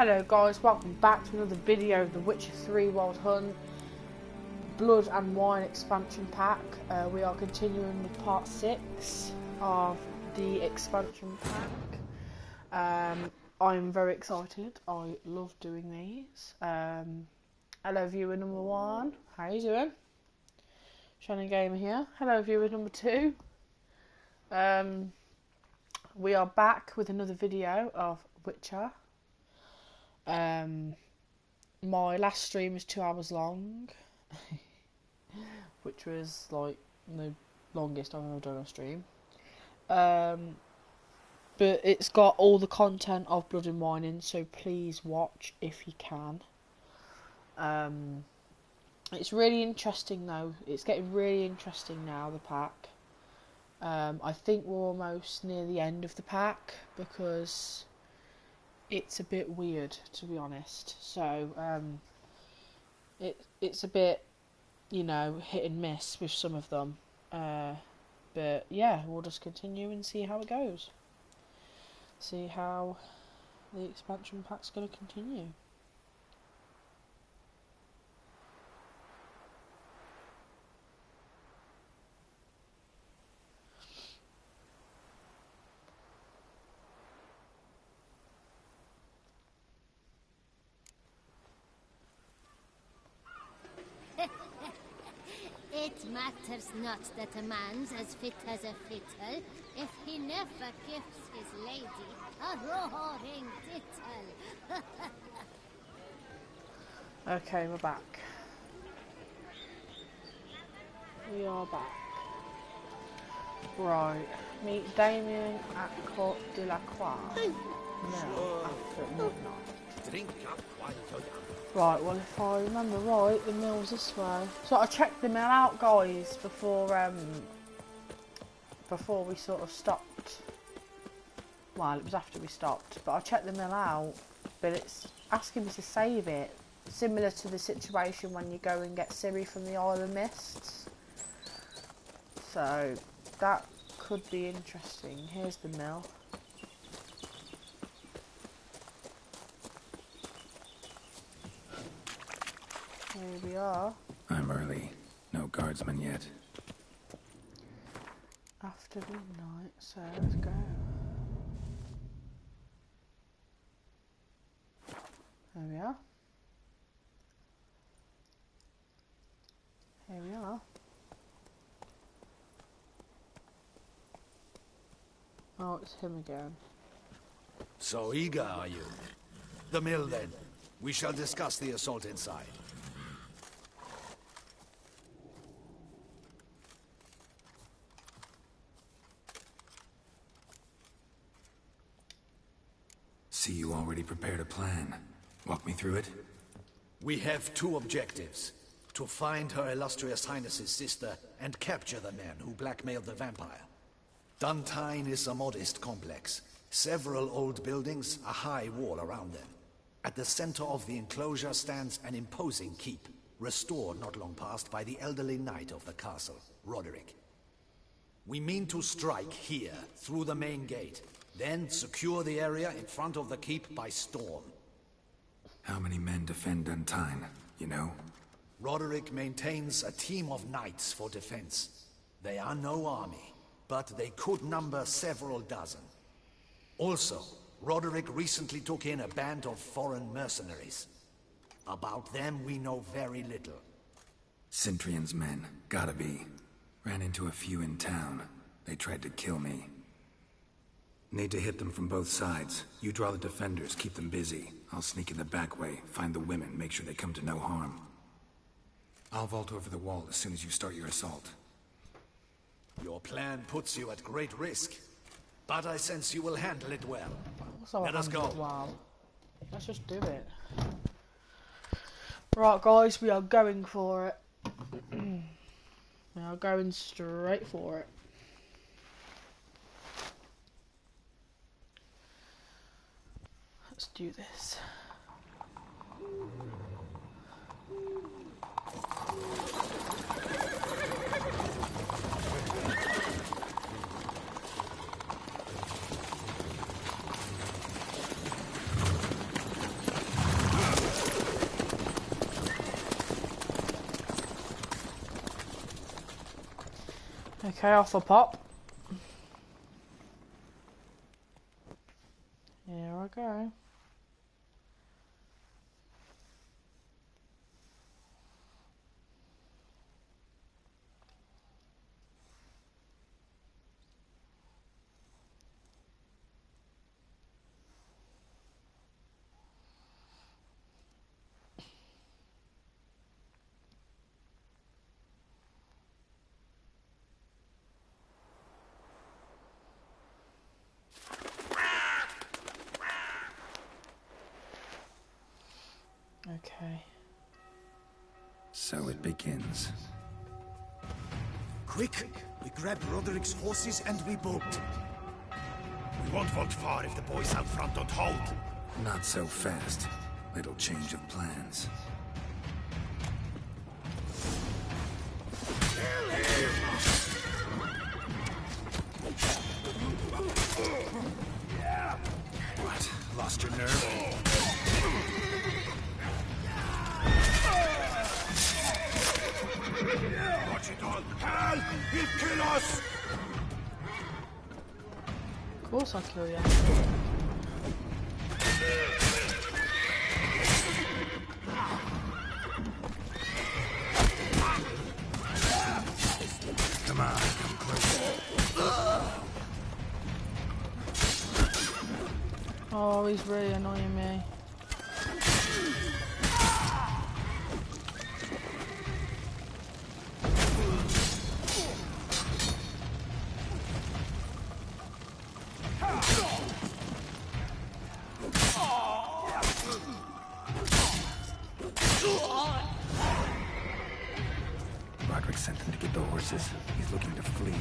Hello guys, welcome back to another video of The Witcher 3 Wild Hunt Blood and Wine expansion pack. We are continuing with part 6 of the expansion pack. I'm very excited, I love doing these. Hello viewer number 1, how are you doing? Shannon Gamer here. Hello viewer number 2. We are back with another video of Witcher. My last stream was 2 hours long, which was like the longest I've ever done a stream. But it's got all the content of Blood and Wine in, so please watch if you can. It's really interesting though. It's getting really interesting now, the pack. I think we're almost near the end of the pack because it's a bit weird, to be honest. So it's a bit, you know, hit and miss with some of them. But yeah, we'll just continue and see how it goes. See how the expansion pack's going to continue. It matters not that a man's as fit as a fiddle, if he never gives his lady a roaring tittle. Okay, we're back. We are back. Right, meet Damien at Court de la Croix. Now, after midnight. Drink up while you're young. Right, well if I remember right, the mill's this way. So I checked the mill out, guys, before we sort of stopped. Well, it was after we stopped, but I checked the mill out, but it's asking me to save it. Similar to the situation when you go and get Ciri from the Isle of Mists. So, that could be interesting. Here's the mill. Here we are. I'm early. No guardsmen yet. After midnight, so let's go. There we are. Here we are. Oh, it's him again. So eager are you? The mill then. We shall discuss the assault inside. See, you already prepared a plan. Walk me through it. We have 2 objectives. To find Her Illustrious Highness's sister and capture the men who blackmailed the vampire. Duntine is a modest complex. Several old buildings, a high wall around them. At the center of the enclosure stands an imposing keep, restored not long past by the elderly knight of the castle, Roderick. We mean to strike here, through the main gate, then secure the area in front of the keep by storm. How many men defend Duntine, you know? Roderick maintains a team of knights for defense. They are no army, but they could number several dozen. Also, Roderick recently took in a band of foreign mercenaries. About them we know very little. Cintrian's men, gotta be. Ran into a few in town. They tried to kill me. Need to hit them from both sides. You draw the defenders, keep them busy. I'll sneak in the back way, find the women, make sure they come to no harm. I'll vault over the wall as soon as you start your assault. Your plan puts you at great risk, but I sense you will handle it well. Also, Let us go. Wow. Let's just do it. Right, guys, we are going for it. We are going straight for it. Let's do this. Okay, off a pop. Here I go. Okay. So it begins. Quick! We grab Roderick's horses and we bolt. We won't walk far if the boys out front don't hold. Not so fast. Little change of plans. What? Lost your nerve? Watch it all! Hell! He'll kill us! Of course I'll kill you. Come on, come closer. Oh, he's really annoying me. Roderick sent them to get the horses. He's looking to flee.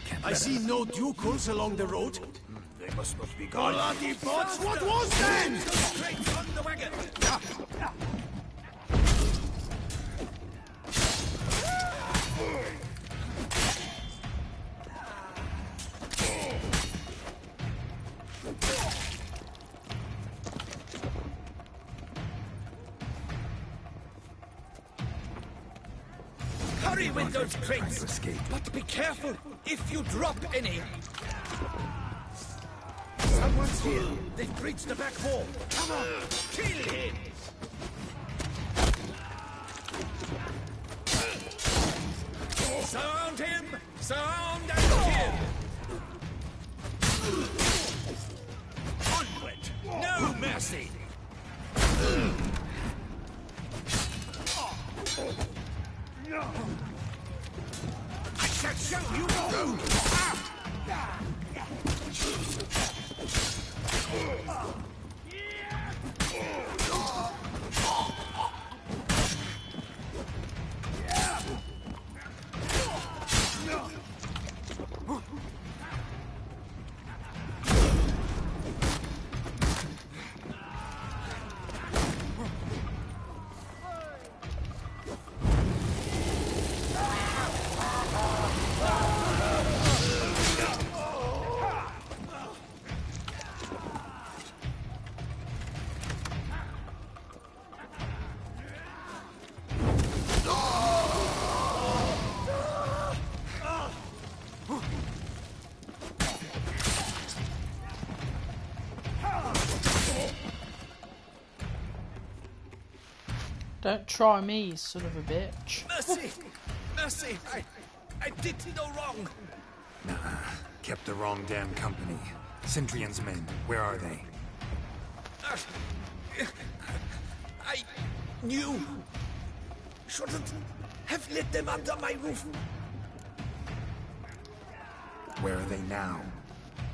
Can't I let see him. no Ducals along the road. They must not be gone. Bloody bots! What was that? Straight on the wagon! Hurry with those Trying crates! to escape. But be careful if you drop any. Someone's here. They've breached the back wall. Come on, kill him! Surround him! Surround and kill! Onward! No mercy! I shall show you the road! Don't try me, you son of a bitch. Mercy! Mercy! I did no wrong! Nah, kept the wrong damn company. Centrion's men, where are they? I knew. Shouldn't have let them under my roof. Where are they now?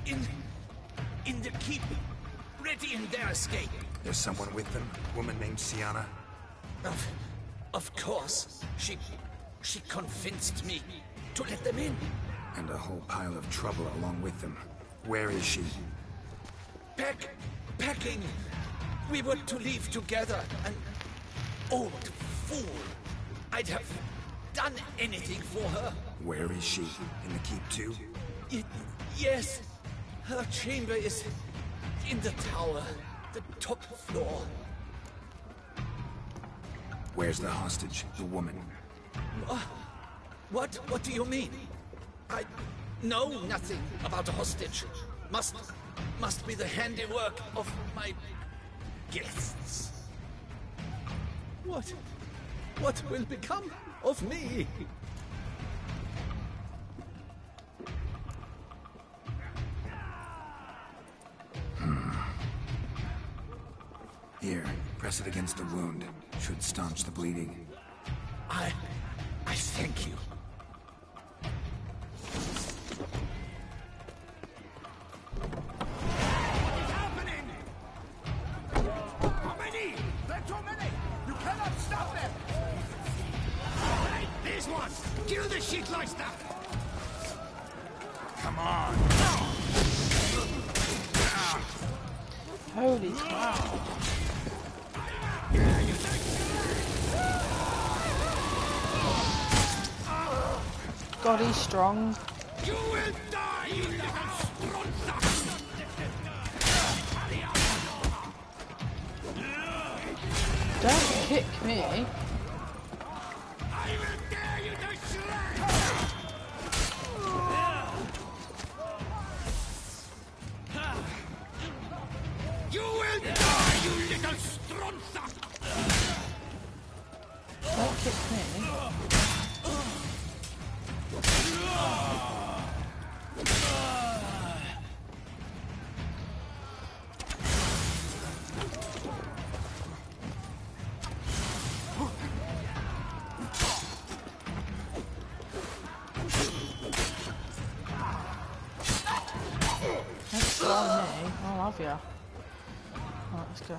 In the keep, ready in their escape. There's someone with them? Woman named Sienna? Of course. She convinced me to let them in. And a whole pile of trouble along with them. Where is she? Packing. We were to leave together. An old fool. I'd have done anything for her. Where is she? In the keep too? Yes. Her chamber is in the tower. The top floor. Where's the hostage? The woman? What do you mean? I know nothing about a hostage. Must be the handiwork of my guests. What will become of me? Here, press it against the wound. Should staunch the bleeding. I thank you. What's happening? How many? There are too many! You cannot stop them! Hey, these ones! Kill the Shitleister! Come on! Holy cow. God, he's strong. You will die, you little stronza! Don't kick me. I will dare you to slay! You will die, you little stronza! Don't kick me. That's on me. I love you. Alright, let's go.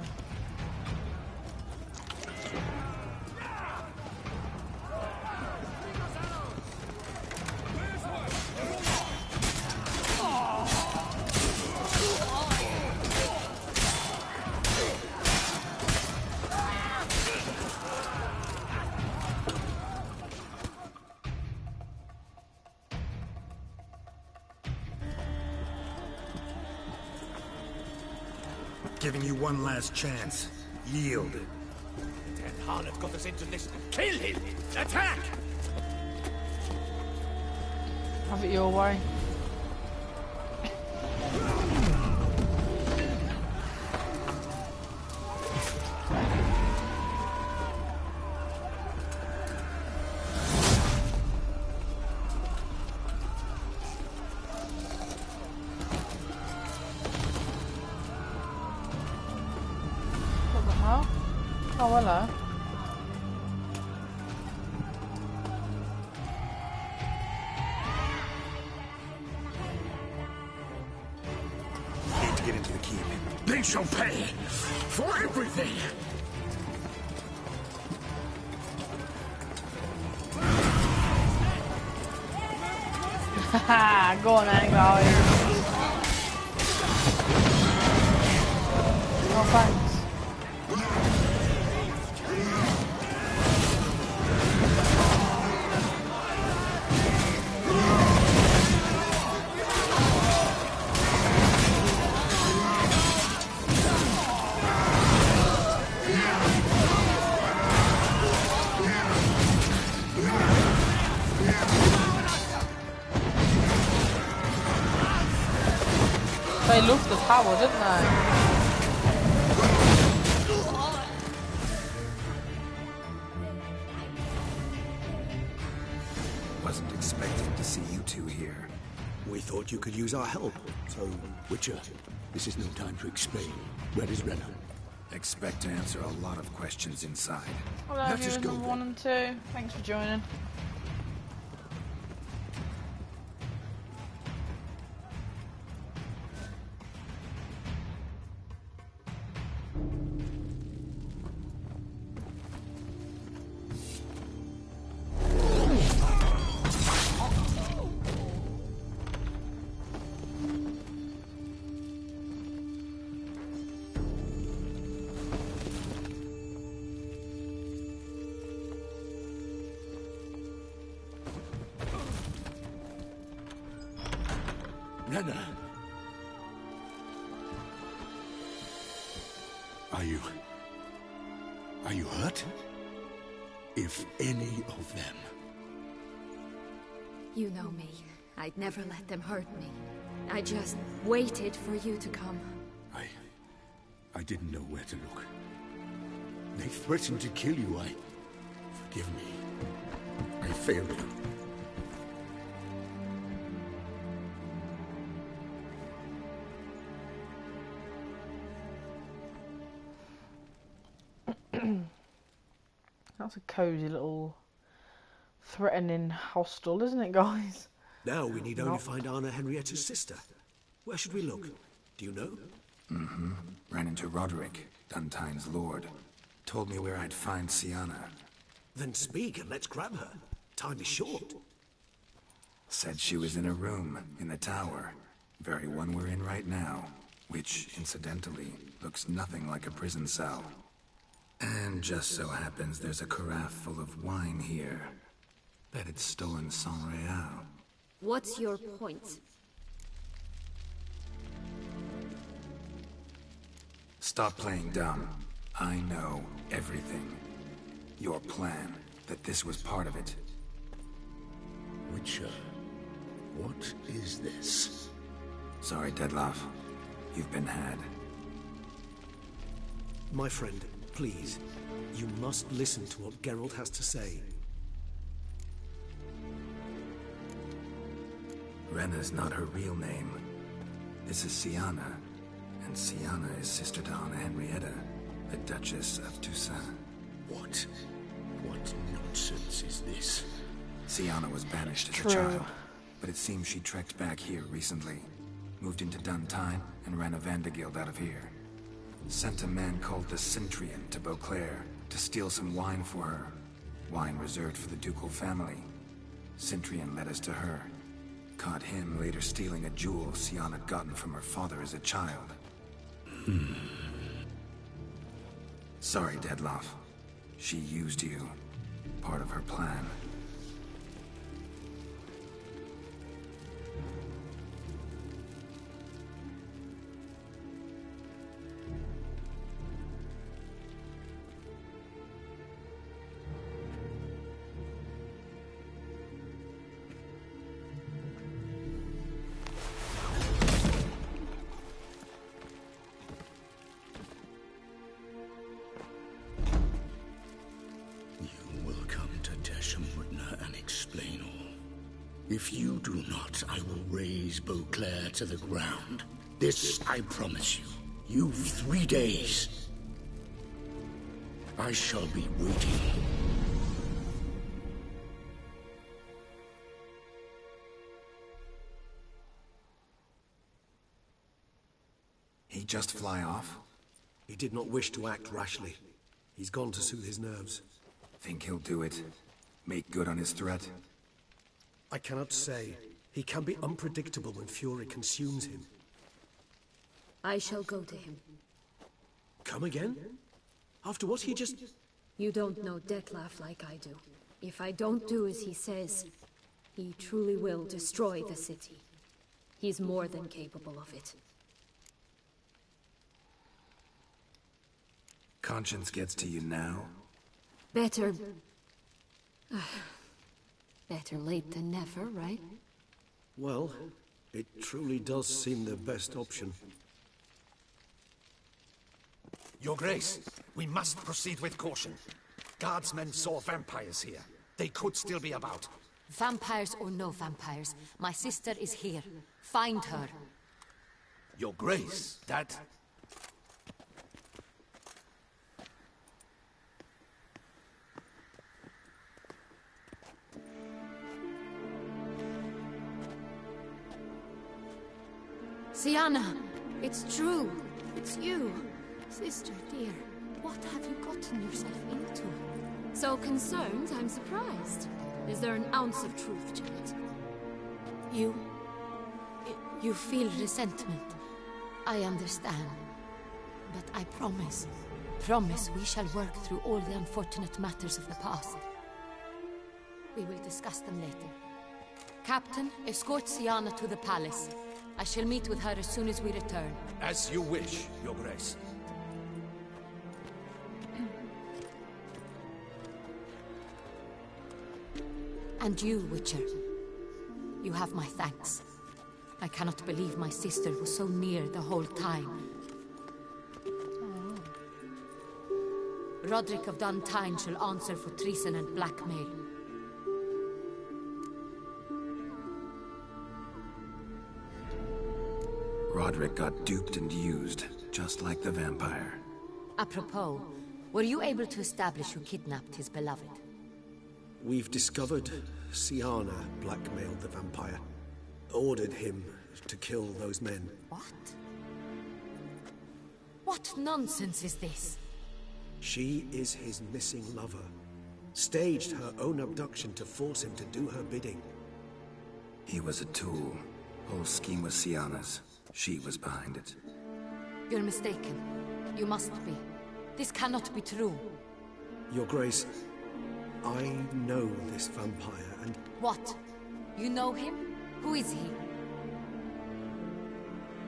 Giving you one last chance. Yield. Ten Harlot got us into this. Kill him! Attack! Have it your way. What the hell? Oh, hello. Need to get into the keep. They shall pay for everything! Haha, go on then, guys. Oh, thanks. They loved the power, didn't they? Wasn't expecting to see you two here. We thought you could use our help. So, Witcher, this is no time to explain. Where is Renna? Expect to answer a lot of questions inside. Hello, Let's viewers just go number then. 1 and 2. Thanks for joining. Renna! Are you hurt? If any of them. You know me. I'd never let them hurt me. I just waited for you to come. I didn't know where to look. They threatened to kill you. Forgive me. I failed you. That's a cozy little threatening hostel, isn't it, guys? Now we need only find Anna Henrietta's sister. Where should we look? Do you know? Mm-hmm. Ran into Roderick, Duntine's lord. Told me where I'd find Siana. Then speak and let's grab her. Time is short. Said she was in a room in the tower. Very one we're in right now. Which, incidentally, looks nothing like a prison cell. And just so happens there's a carafe full of wine here. Bet it's stolen San Real. What's your point? Stop playing dumb. I know everything. Your plan, that this was part of it. Witcher, what is this? Sorry, Dettlaff. You've been had. My friend, please, you must listen to what Geralt has to say. Renna's not her real name. This is Siana. And Siana is sister to Anna Henrietta, the Duchess of Toussaint. What? What nonsense is this? Siana was banished as True. a child, but it seems she trekked back here recently. Moved into Duntine and ran a Vandergild out of here. Sent a man called the Centrian to Beauclair to steal some wine for her. Wine reserved for the ducal family. Centrian led us to her. Caught him later stealing a jewel Siana gotten from her father as a child. Sorry, Dettlaff. She used you. Part of her plan. If you do not, I will raise Beauclair to the ground. This I promise you. You've 3 days. I shall be waiting. He just fly off? He did not wish to act rashly. He's gone to soothe his nerves. Think he'll do it? Make good on his threat? I cannot say. He can be unpredictable when fury consumes him. I shall go to him. Come again? After what he just... You don't know Dettlaff like I do. If I don't do as he says, he truly will destroy the city. He's more than capable of it. Conscience gets to you now? Better... better late than never, right? Well, it truly does seem the best option. Your Grace, we must proceed with caution. Guardsmen saw vampires here. They could still be about. Vampires or no vampires, my sister is here. Find her. Your Grace, that... Siana, it's true. It's you. Sister, dear, what have you gotten yourself into? So concerned, I'm surprised. Is there an ounce of truth to it? You feel resentment. I understand. But I promise we shall work through all the unfortunate matters of the past. We will discuss them later. Captain, escort Siana to the palace. I shall meet with her as soon as we return. As you wish, Your Grace. And you, Witcher. You have my thanks. I cannot believe my sister was so near the whole time. Roderick of Dun Tine shall answer for treason and blackmail. Roderick got duped and used, just like the vampire. Apropos, were you able to establish who kidnapped his beloved? We've discovered Syanna blackmailed the vampire. Ordered him to kill those men. What? What nonsense is this? She is his missing lover. Staged her own abduction to force him to do her bidding. He was a tool. Whole scheme was Syanna's. She was behind it. You're mistaken. You must be. This cannot be true. Your Grace, I know this vampire and... What? You know him? Who is he?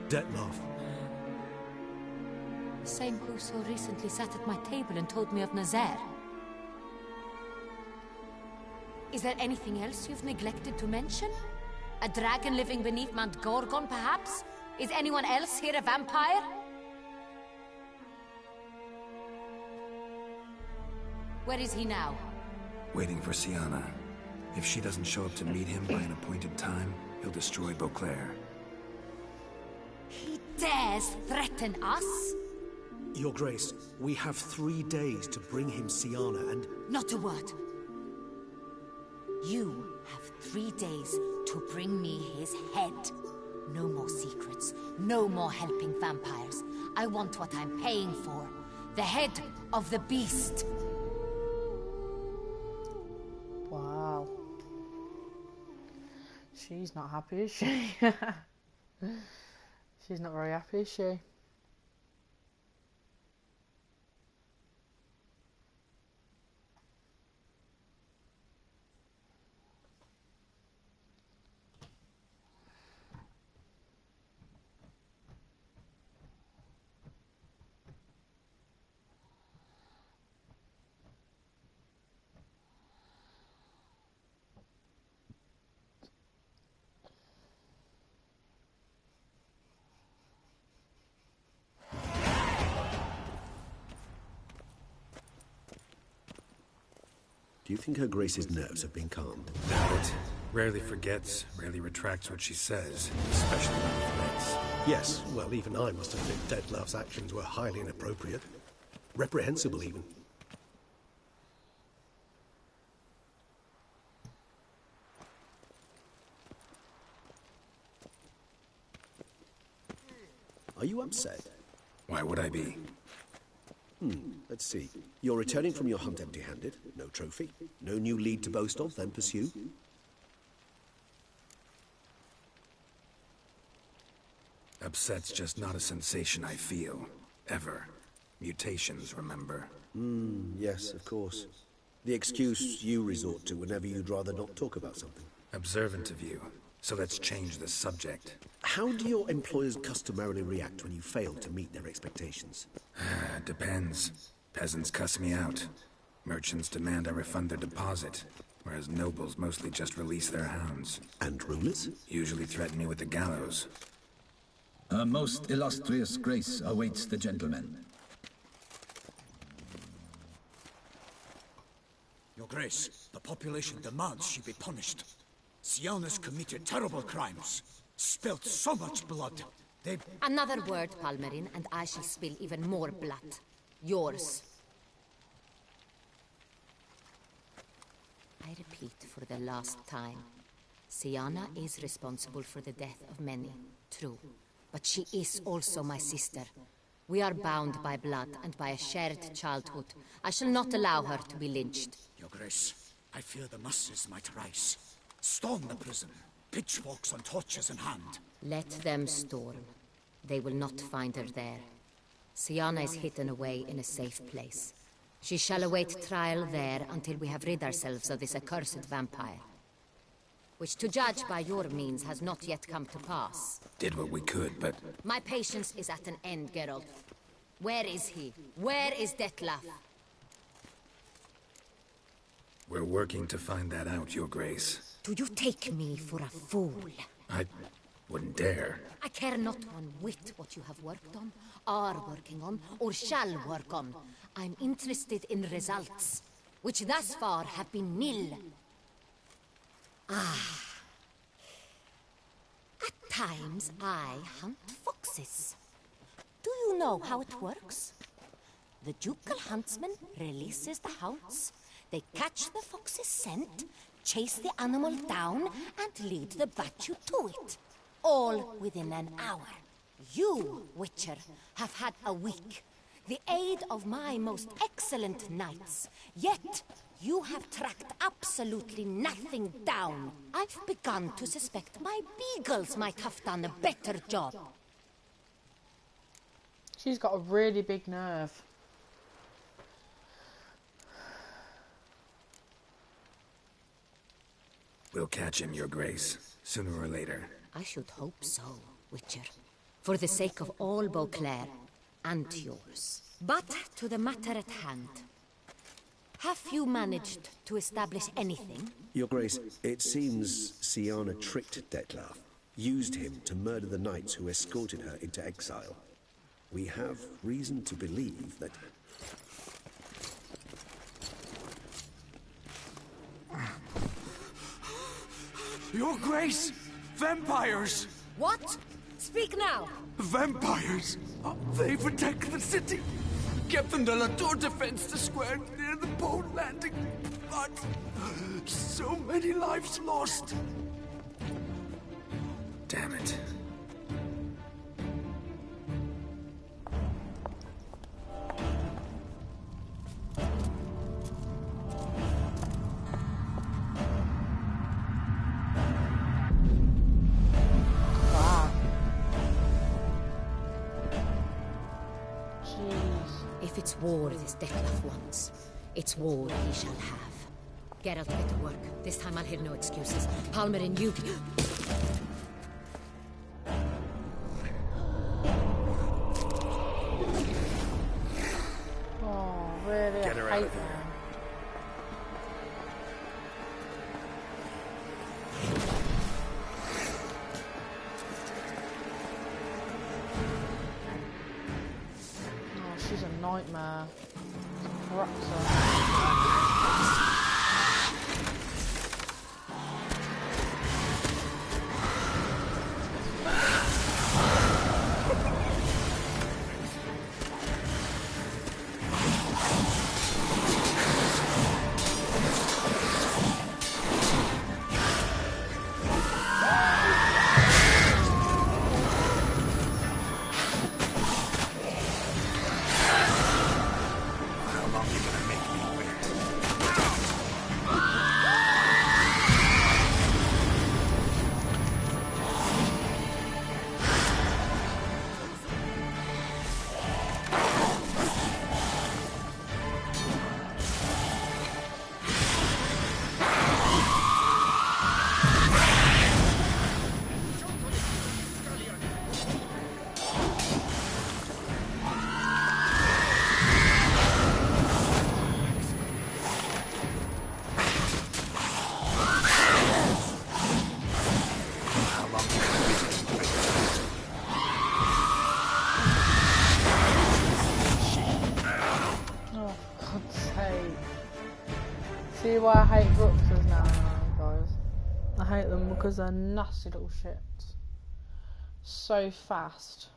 Dettlaff. The same who so recently sat at my table and told me of Nazaire. Is there anything else you've neglected to mention? A dragon living beneath Mount Gorgon, perhaps? Is anyone else here a vampire? Where is he now? Waiting for Syanna. If she doesn't show up to meet him by an appointed time, he'll destroy Beauclair. He dares threaten us? Your Grace, we have 3 days to bring him Syanna and... Not a word. You have 3 days to bring me his head. No more secrets. No more helping vampires. I want what I'm paying for. The head of the beast. Wow. She's not happy, is she? She's not very happy, is she? Do you think Her Grace's nerves have been calmed? Doubt it. Rarely forgets, rarely retracts what she says, especially when threats. Yes, well, even I must admit Dettlaff's actions were highly inappropriate. Reprehensible, even. Are you upset? Why would I be? Let's see. You're returning from your hunt empty-handed. No trophy. No new lead to boast of, then pursue. Upset's just not a sensation I feel. Ever. Mutations, remember? Yes, of course. The excuse you resort to whenever you'd rather not talk about something. Observant of you. So let's change the subject. How do your employers customarily react when you fail to meet their expectations? Depends. Peasants cuss me out. Merchants demand I refund their deposit, whereas nobles mostly just release their hounds. And rulers? Usually threaten me with the gallows. Her most illustrious grace awaits the gentleman. Your Grace, the population demands she be punished. Syanna's committed terrible crimes. Spilt so much blood. They... Another word, Palmerin, and I shall spill even more blood. Yours. I repeat for the last time. Syanna is responsible for the death of many, true. But she is also my sister. We are bound by blood and by a shared childhood. I shall not allow her to be lynched. Your Grace, I fear the masses might rise. Storm the prison, pitchforks and torches in hand. Let them storm. They will not find her there. Syanna is hidden away in a safe place. She shall await trial there until we have rid ourselves of this accursed vampire. Which, to judge by your means, has not yet come to pass. Did what we could, but... My patience is at an end, Geralt. Where is he? Where is Dettlaff? We're working to find that out, Your Grace. Do you take me for a fool? I wouldn't dare. I care not one whit what you have worked on, are working on, or shall work on. I'm interested in results, which thus far have been nil. At times, I hunt foxes. Do you know how it works? The ducal huntsman releases the hounds. They catch the fox's scent, chase the animal down, and lead the Batu to it. All within an hour. You, Witcher, have had a week. The aid of my most excellent knights. Yet, you have tracked absolutely nothing down. I've begun to suspect my beagles might have done a better job. She's got a really big nerve. We'll catch him, Your Grace, sooner or later. I should hope so, Witcher. For the sake of all Beauclair, and yours. But to the matter at hand. Have you managed to establish anything? Your Grace, it seems Syanna tricked Dettlaff, used him to murder the knights who escorted her into exile. We have reason to believe that... Your Grace! Vampires! What? Speak now! Vampires! They've attacked the city! Captain de la Tour defends the square near the boat landing, but so many lives lost! Damn it. If it's war this Dettlaff wants, it's war he shall have. Geralt, get to work. This time I'll hear no excuses. Palmer and you... Oh, really? Get her out of here. She's a nightmare. Corrupts her. See why I hate Bruxers now, guys. I hate them because they're nasty little shits. So fast.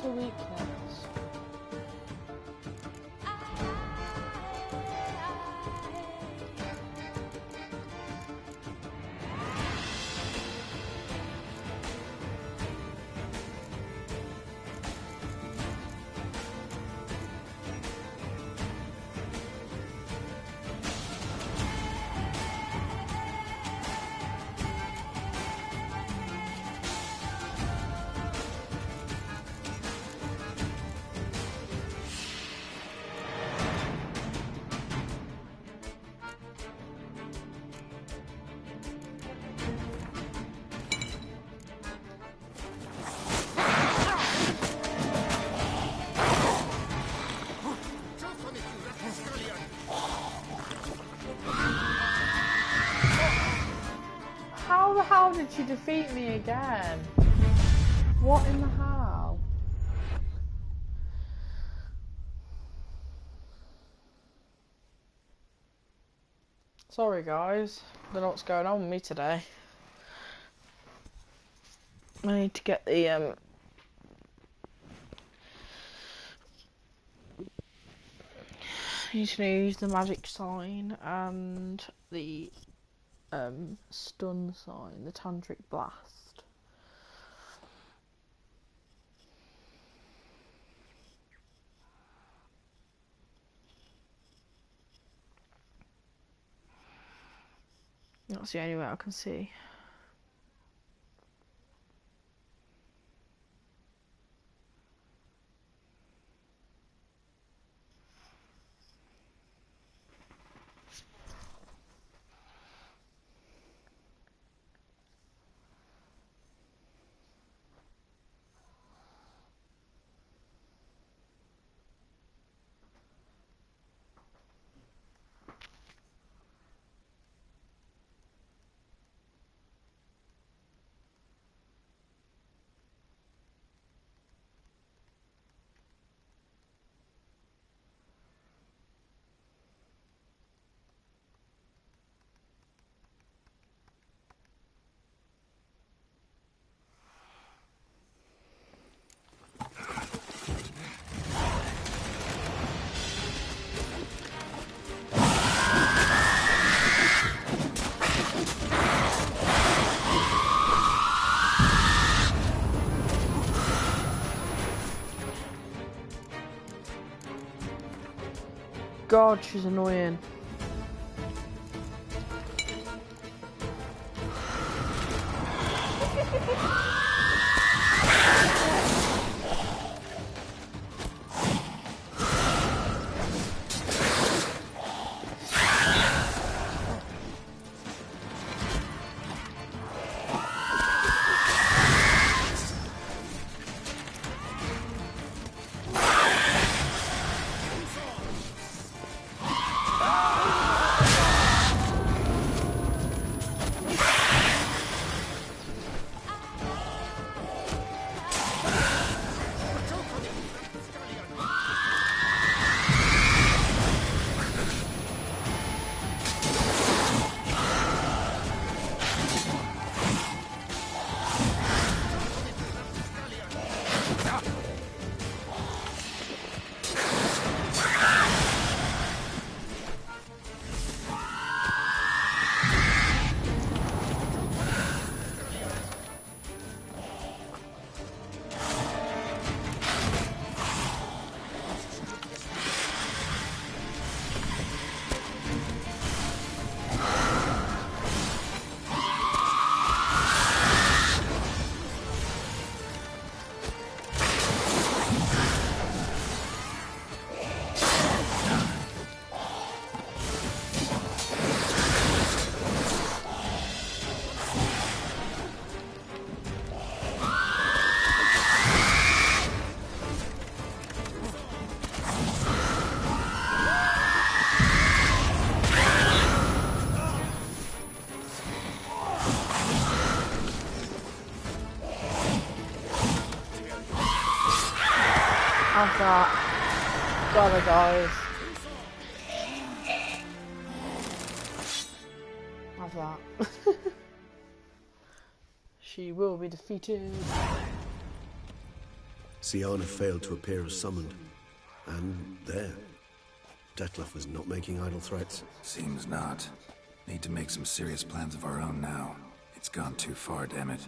her weakness? How did she defeat me again? What in the hell? Sorry guys, don't know what's going on with me today. I need to get the I need to use the magic sign and the stun sign, the tantric blast. That's the only way I can see. God, she's annoying. Have that. Got it, guys. Have that. She will be defeated. Siana failed to appear as summoned. And there. Dettlaff was not making idle threats. Seems not. Need to make some serious plans of our own now. It's gone too far, damn it.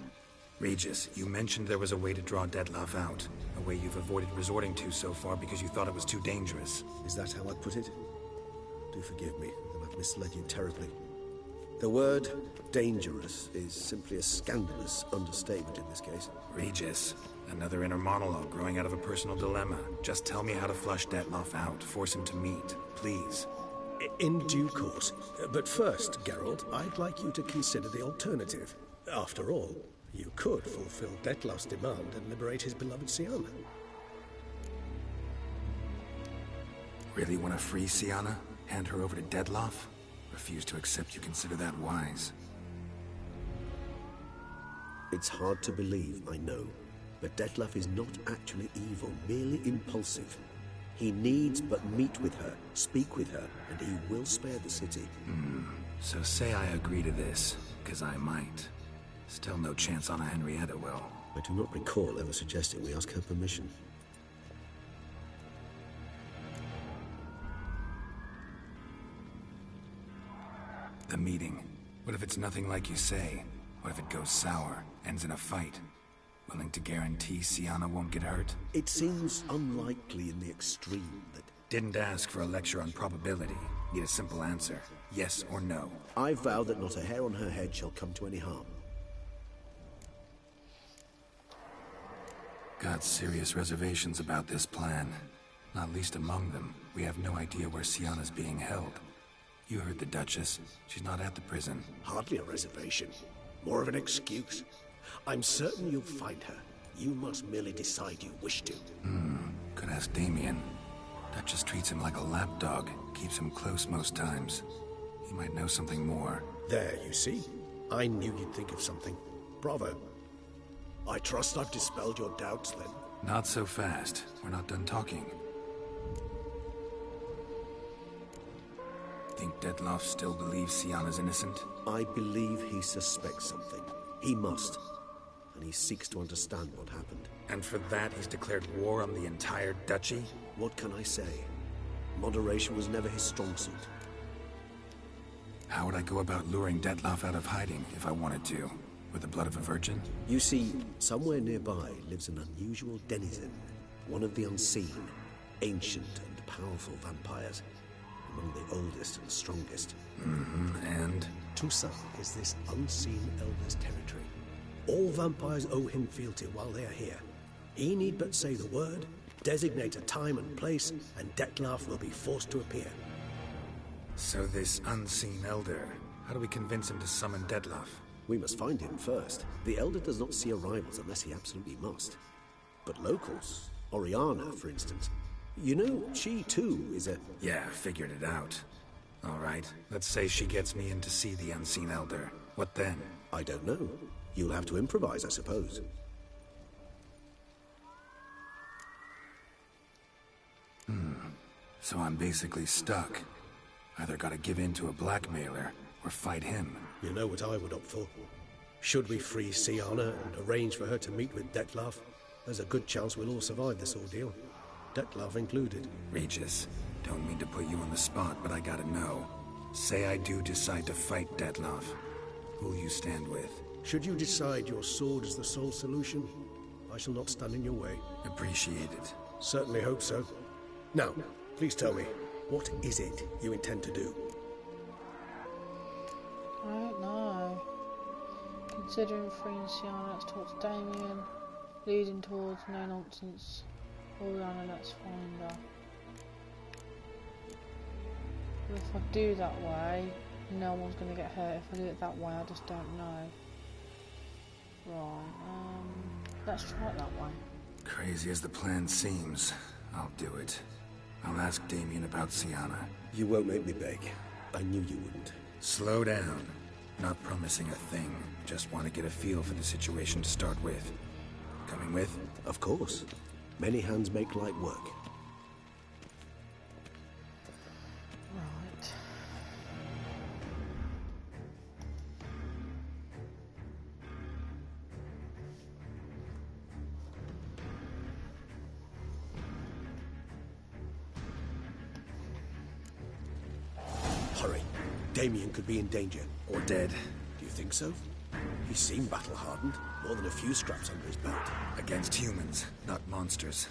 Regis, you mentioned there was a way to draw Dettlaff out. A way you've avoided resorting to so far because you thought it was too dangerous. Is that how I put it? Do forgive me, that I've misled you terribly. The word dangerous is simply a scandalous understatement in this case. Regis, another inner monologue growing out of a personal dilemma. Just tell me how to flush Dettlaff out, force him to meet, please. In due course. But first, Geralt, I'd like you to consider the alternative. After all, you could fulfill Dettlaff's demand and liberate his beloved Siana. Really want to free Siana? Hand her over to Dettlaff? Refuse to accept you consider that wise. It's hard to believe, I know, but Dettlaff is not actually evil, merely impulsive. He needs but meet with her, speak with her, and he will spare the city. So say I agree to this, because I might. Still no chance Anna Henrietta will. I do not recall ever suggesting we ask her permission. The meeting. What if it's nothing like you say? What if it goes sour, ends in a fight? Willing to guarantee Siana won't get hurt? It seems unlikely in the extreme that... Didn't ask for a lecture on probability. Need a simple answer. Yes or no. I vow that not a hair on her head shall come to any harm. Got serious reservations about this plan. Not least among them, we have no idea where Siana's being held. You heard the Duchess. She's not at the prison. Hardly a reservation. More of an excuse. I'm certain you'll find her. You must merely decide you wish to. Could ask Damien. Duchess treats him like a lapdog. Keeps him close most times. He might know something more. There, you see? I knew you'd think of something. Bravo. I trust I've dispelled your doubts, then. Not so fast. We're not done talking. Think Dettlaff still believes Siana's innocent? I believe he suspects something. He must. And he seeks to understand what happened. And for that he's declared war on the entire duchy? What can I say? Moderation was never his strong suit. How would I go about luring Dettlaff out of hiding if I wanted to? With the blood of a virgin? You see, somewhere nearby lives an unusual denizen. One of the unseen, ancient and powerful vampires. Among the oldest and strongest. And? Toussaint is this unseen elder's territory. All vampires owe him fealty while they are here. He need but say the word, designate a time and place, and Dettlaff will be forced to appear. So this unseen elder, how do we convince him to summon Dettlaff? We must find him first. The elder does not see arrivals unless he absolutely must. But locals, Oriana, for instance, you know, she too is a... Yeah, figured it out. All right, let's say she gets me in to see the unseen elder. What then? I don't know. You'll have to improvise, I suppose. So I'm basically stuck. Either gotta give in to a blackmailer, or fight him. You know what I would opt for. Should we free Siana and arrange for her to meet with Dettlaff, there's a good chance we'll all survive this ordeal. Dettlaff included. Regis, don't mean to put you on the spot, but I gotta know. Say I do decide to fight Dettlaff. Who'll you stand with? Should you decide your sword is the sole solution, I shall not stand in your way. Appreciate it. Certainly hope so. Now, please tell me, what is it you intend to do? I don't know. Considering freeing Siana, let's talk to Damien. Leading towards no nonsense. Oriana, let's find her. If I do that way, no one's going to get hurt. If I do it that way, I just don't know. Right, let's try it that way. Crazy as the plan seems, I'll do it. I'll ask Damien about Siana. You won't make me beg. I knew you wouldn't. Slow down. Not promising a thing. Just want to get a feel for the situation to start with. Coming with? Of course. Many hands make light work. Right. Damien could be in danger. Or dead. Do you think so? He seemed battle-hardened. More than a few scraps under his belt. Against humans, not monsters.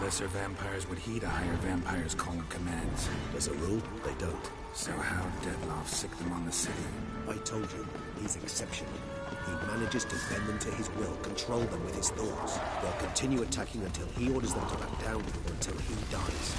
Lesser vampires would heed a higher vampire's call and commands. As a rule, they don't. So how Dettlaff sick them on the city? I told you, he's exceptional. He manages to bend them to his will, control them with his thoughts. They'll continue attacking until he orders them to back down or until he dies.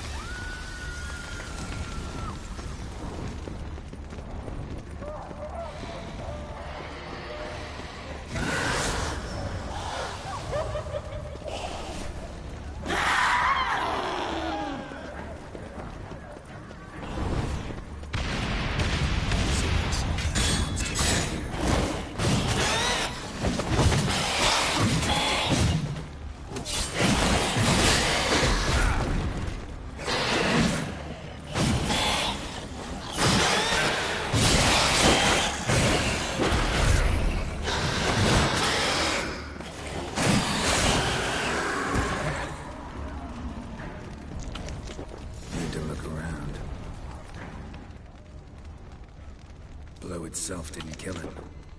Itself didn't kill him.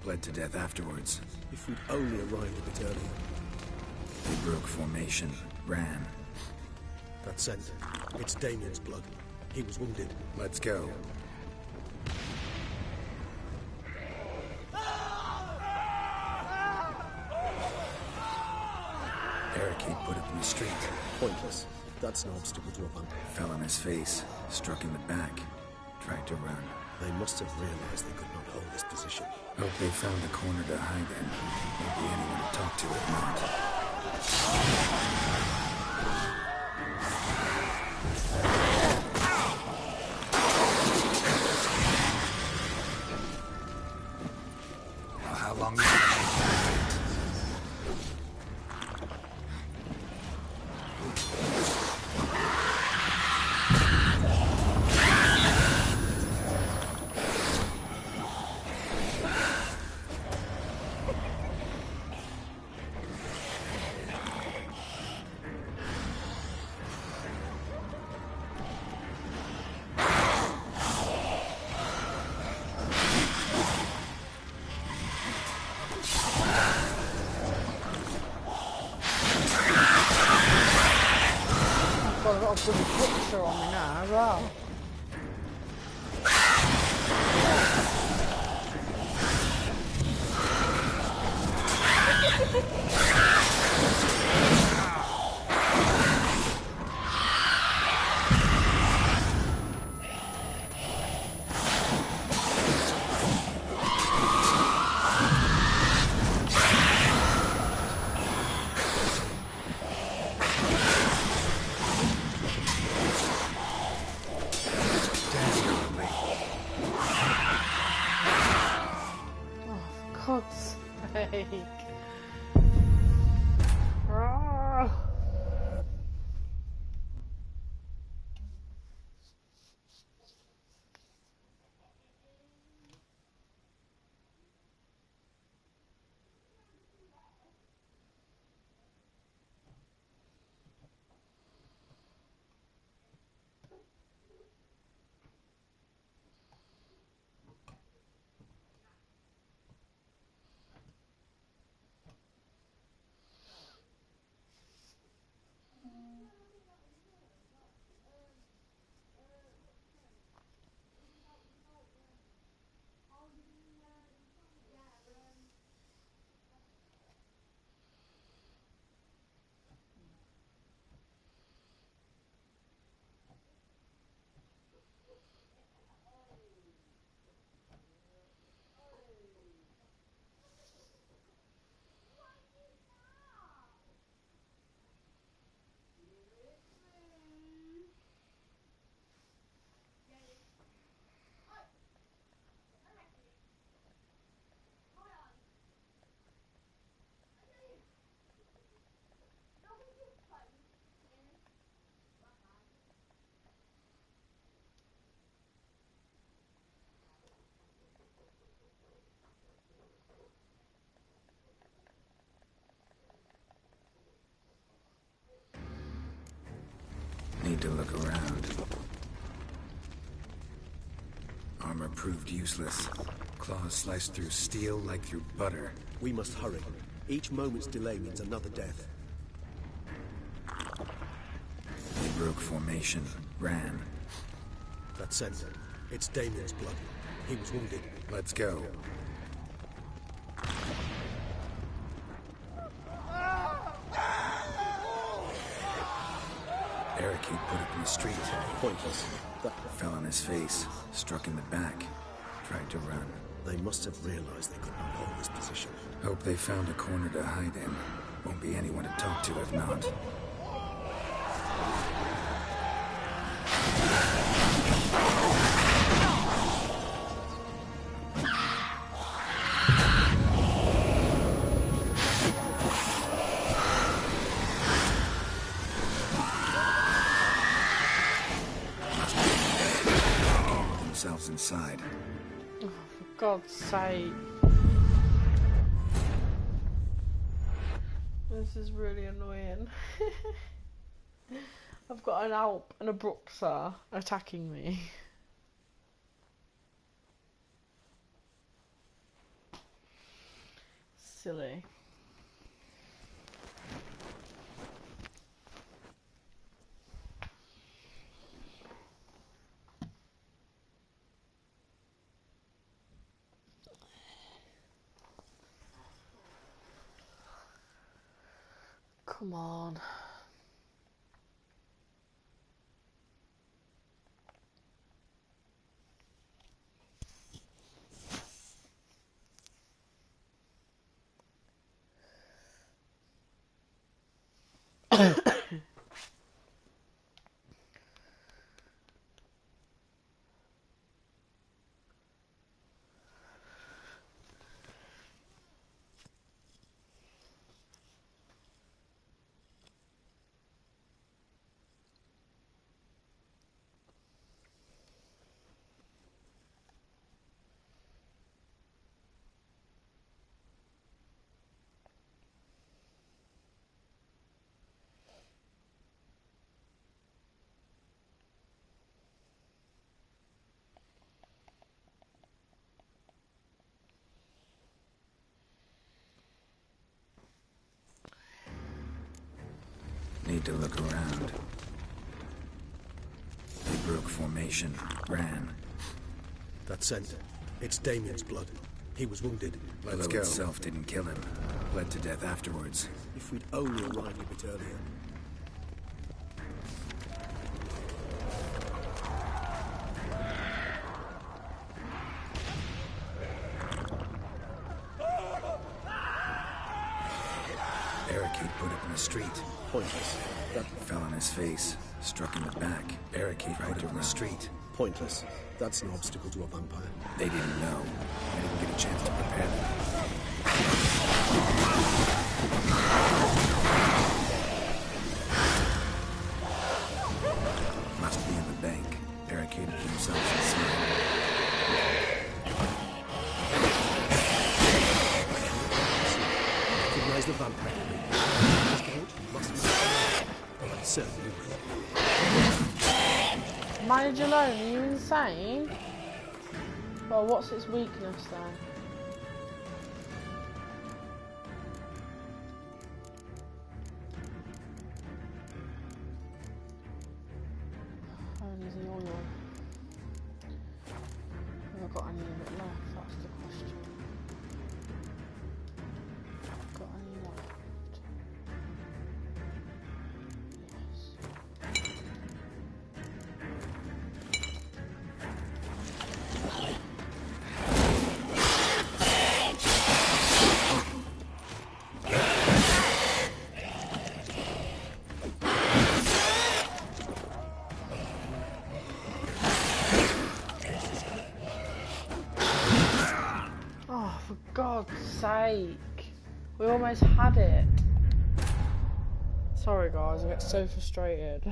Bled to death afterwards. If we'd only arrived a bit earlier. They broke formation, ran. That scent. It's Damien's blood. He was wounded. Let's go. Barricade put up in the street. Pointless. That's no obstacle to a bump. Fell on his face, struck in the back. Tried to run. They must have realized they could not hold this position. Hope they found a corner to hide in. Won't be anyone to talk to if not. Well, how long? I've got a bloody picture on me now as well. God's sake. Need to look around. Armor proved useless. Claws sliced through steel like through butter. We must hurry. Each moment's delay means another death. They broke formation, ran. That's it. It's Damien's blood. He was wounded. Let's go. Barricade put up in the street. Pointless. That fell on his face, struck in the back, tried to run. They must have realized they could not hold this position. Hope they found a corner to hide in. Won't be anyone to talk to if not. Themselves inside. Oh, for God's sake. This is really annoying. I've got an Alp and a Bruxer attacking me. Silly. Come on. Need to look around. They broke formation, ran. That's it. It's Damien's blood. He was wounded. Let's go. Itself didn't kill him. Bled to death afterwards. If we'd only arrived a bit earlier. Barricade put up in the street. Pointless. That fell on his face, struck in the back. Barricade put up in the street. Pointless. That's an obstacle to a vampire. They didn't know. They didn't get a chance to prepare them. Must be in the bank. Barricaded themselves inside. Recognize the vampire. Certainly. Manage alone, are you insane? Well, what's its weakness then? Only the oil. Have I got any of it left? That's the question. Got any left? For God's sake, we almost had it. Sorry guys, I get so frustrated.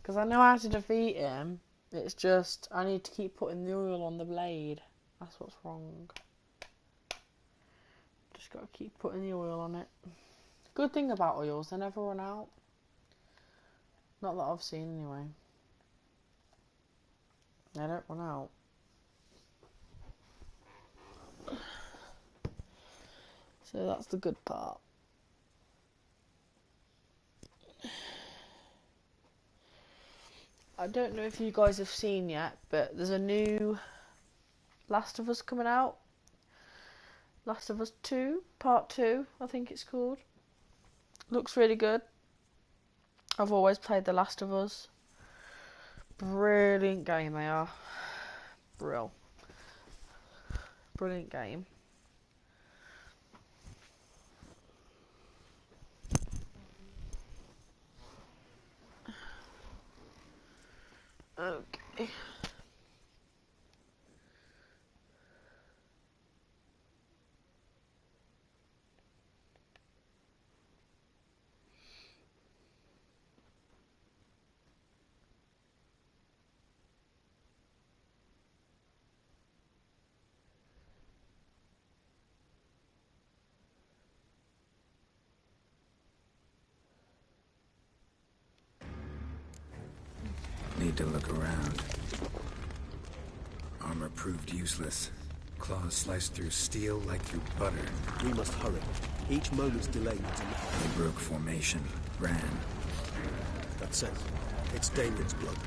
Because I know how to defeat him. It's just, I need to keep putting the oil on the blade. That's what's wrong. Just gotta keep putting the oil on it. Good thing about oils, they never run out. Not that I've seen anyway. They don't run out. So that's the good part. I don't know if you guys have seen yet, but there's a new Last of Us coming out. Last of Us 2, Part 2, I think it's called. Looks really good. I've always played The Last of Us. Brilliant game they are. Brilliant game. Okay. Need to look around. Armor proved useless. Claws sliced through steel like through butter. We must hurry. Each moment's delay means They broke formation. Ran. That's it. It's Damien's blood.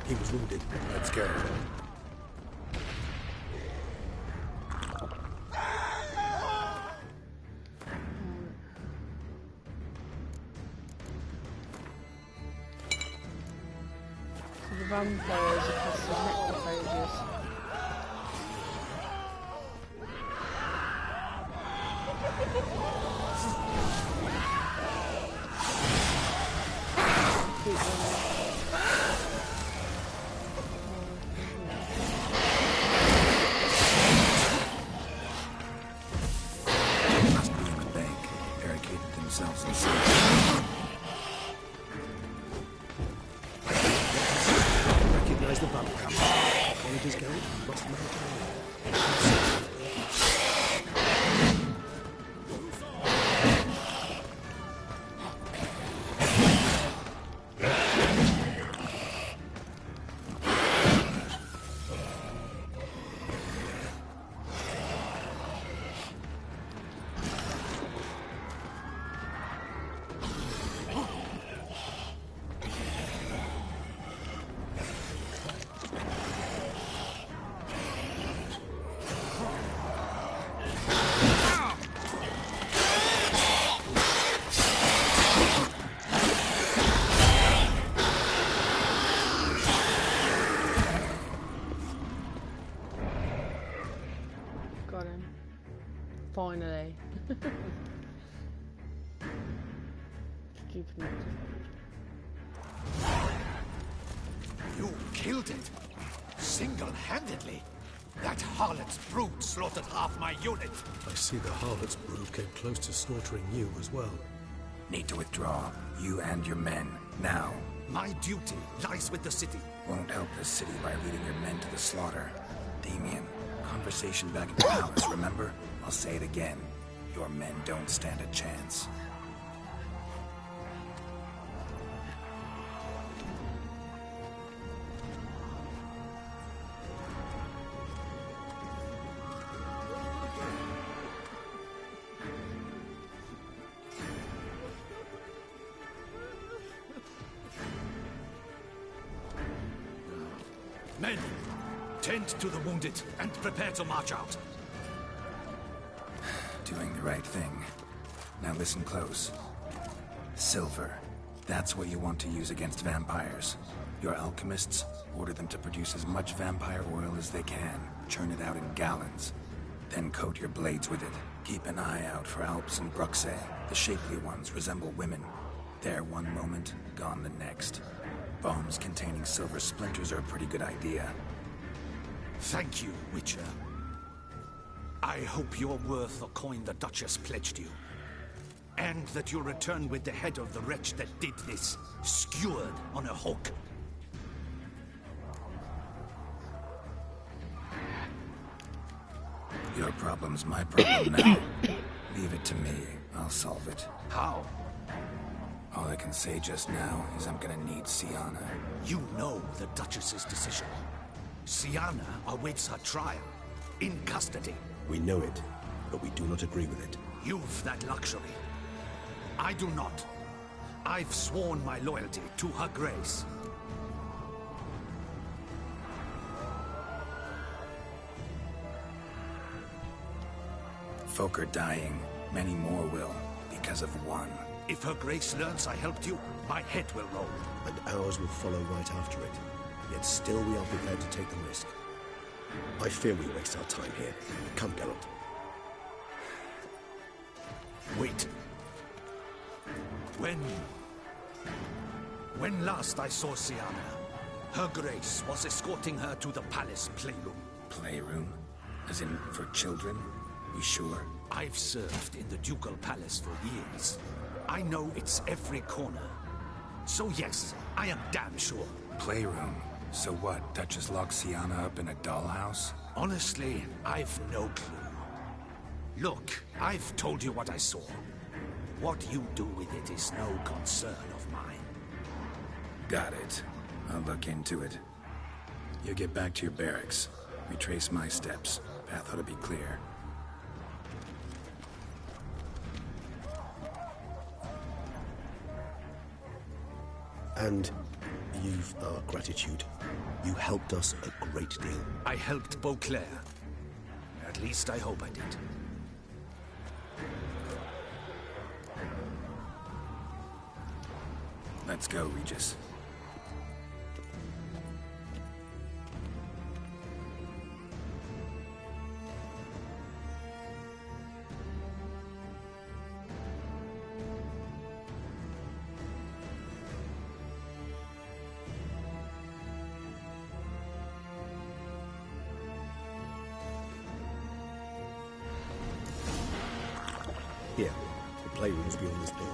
He was wounded. Let's go. The vampires are casting necrophages. Keep running. Must be in the bank. Barricaded themselves inside. Recognize the vampire. College's going. Must manage. Got him. Finally. Stupid necrophage. You killed it! Single-handedly! That harlot's brood slaughtered half my unit! I see the harlot's brood came close to slaughtering you as well. Need to withdraw. You and your men. Now. My duty lies with the city. Won't help the city by leading your men to the slaughter. Damien, conversation back at the palace, remember? I'll say it again. Your men don't stand a chance. Men, tend to the wounded and prepare to march out. Doing the right thing. Now listen close. Silver. That's what you want to use against vampires. Your alchemists, order them to produce as much vampire oil as they can. Churn it out in gallons. Then coat your blades with it. Keep an eye out for Alps and Bruxae. The shapely ones resemble women. There one moment, gone the next. Bombs containing silver splinters are a pretty good idea. Thank you, Witcher. I hope you're worth the coin the Duchess pledged you. And that you'll return with the head of the wretch that did this, skewered on a hook. Your problem's my problem now. Leave it to me. I'll solve it. How? All I can say just now is I'm gonna need Syanna. You know the Duchess's decision. Syanna awaits her trial, in custody. We know it, but we do not agree with it. You've that luxury. I do not. I've sworn my loyalty to Her Grace. Folk are dying. Many more will, because of one. If Her Grace learns I helped you, my head will roll. And ours will follow right after it. Yet still we are prepared to take the risk. I fear we waste our time here. Come, Geralt. Wait. When last I saw Syanna, Her Grace was escorting her to the palace playroom. Playroom? As in, for children? You sure? I've served in the ducal palace for years. I know it's every corner. So yes, I am damn sure. Playroom? So what, Duchess locked Syanna up in a dollhouse? Honestly, I've no clue. Look, I've told you what I saw. What you do with it is no concern of mine. Got it. I'll look into it. You get back to your barracks. Retrace my steps. Path ought to be clear. And you've our gratitude. You helped us a great deal. I helped Beauclair. At least I hope I did. Let's go, Regis. Here, the playroom's beyond this door.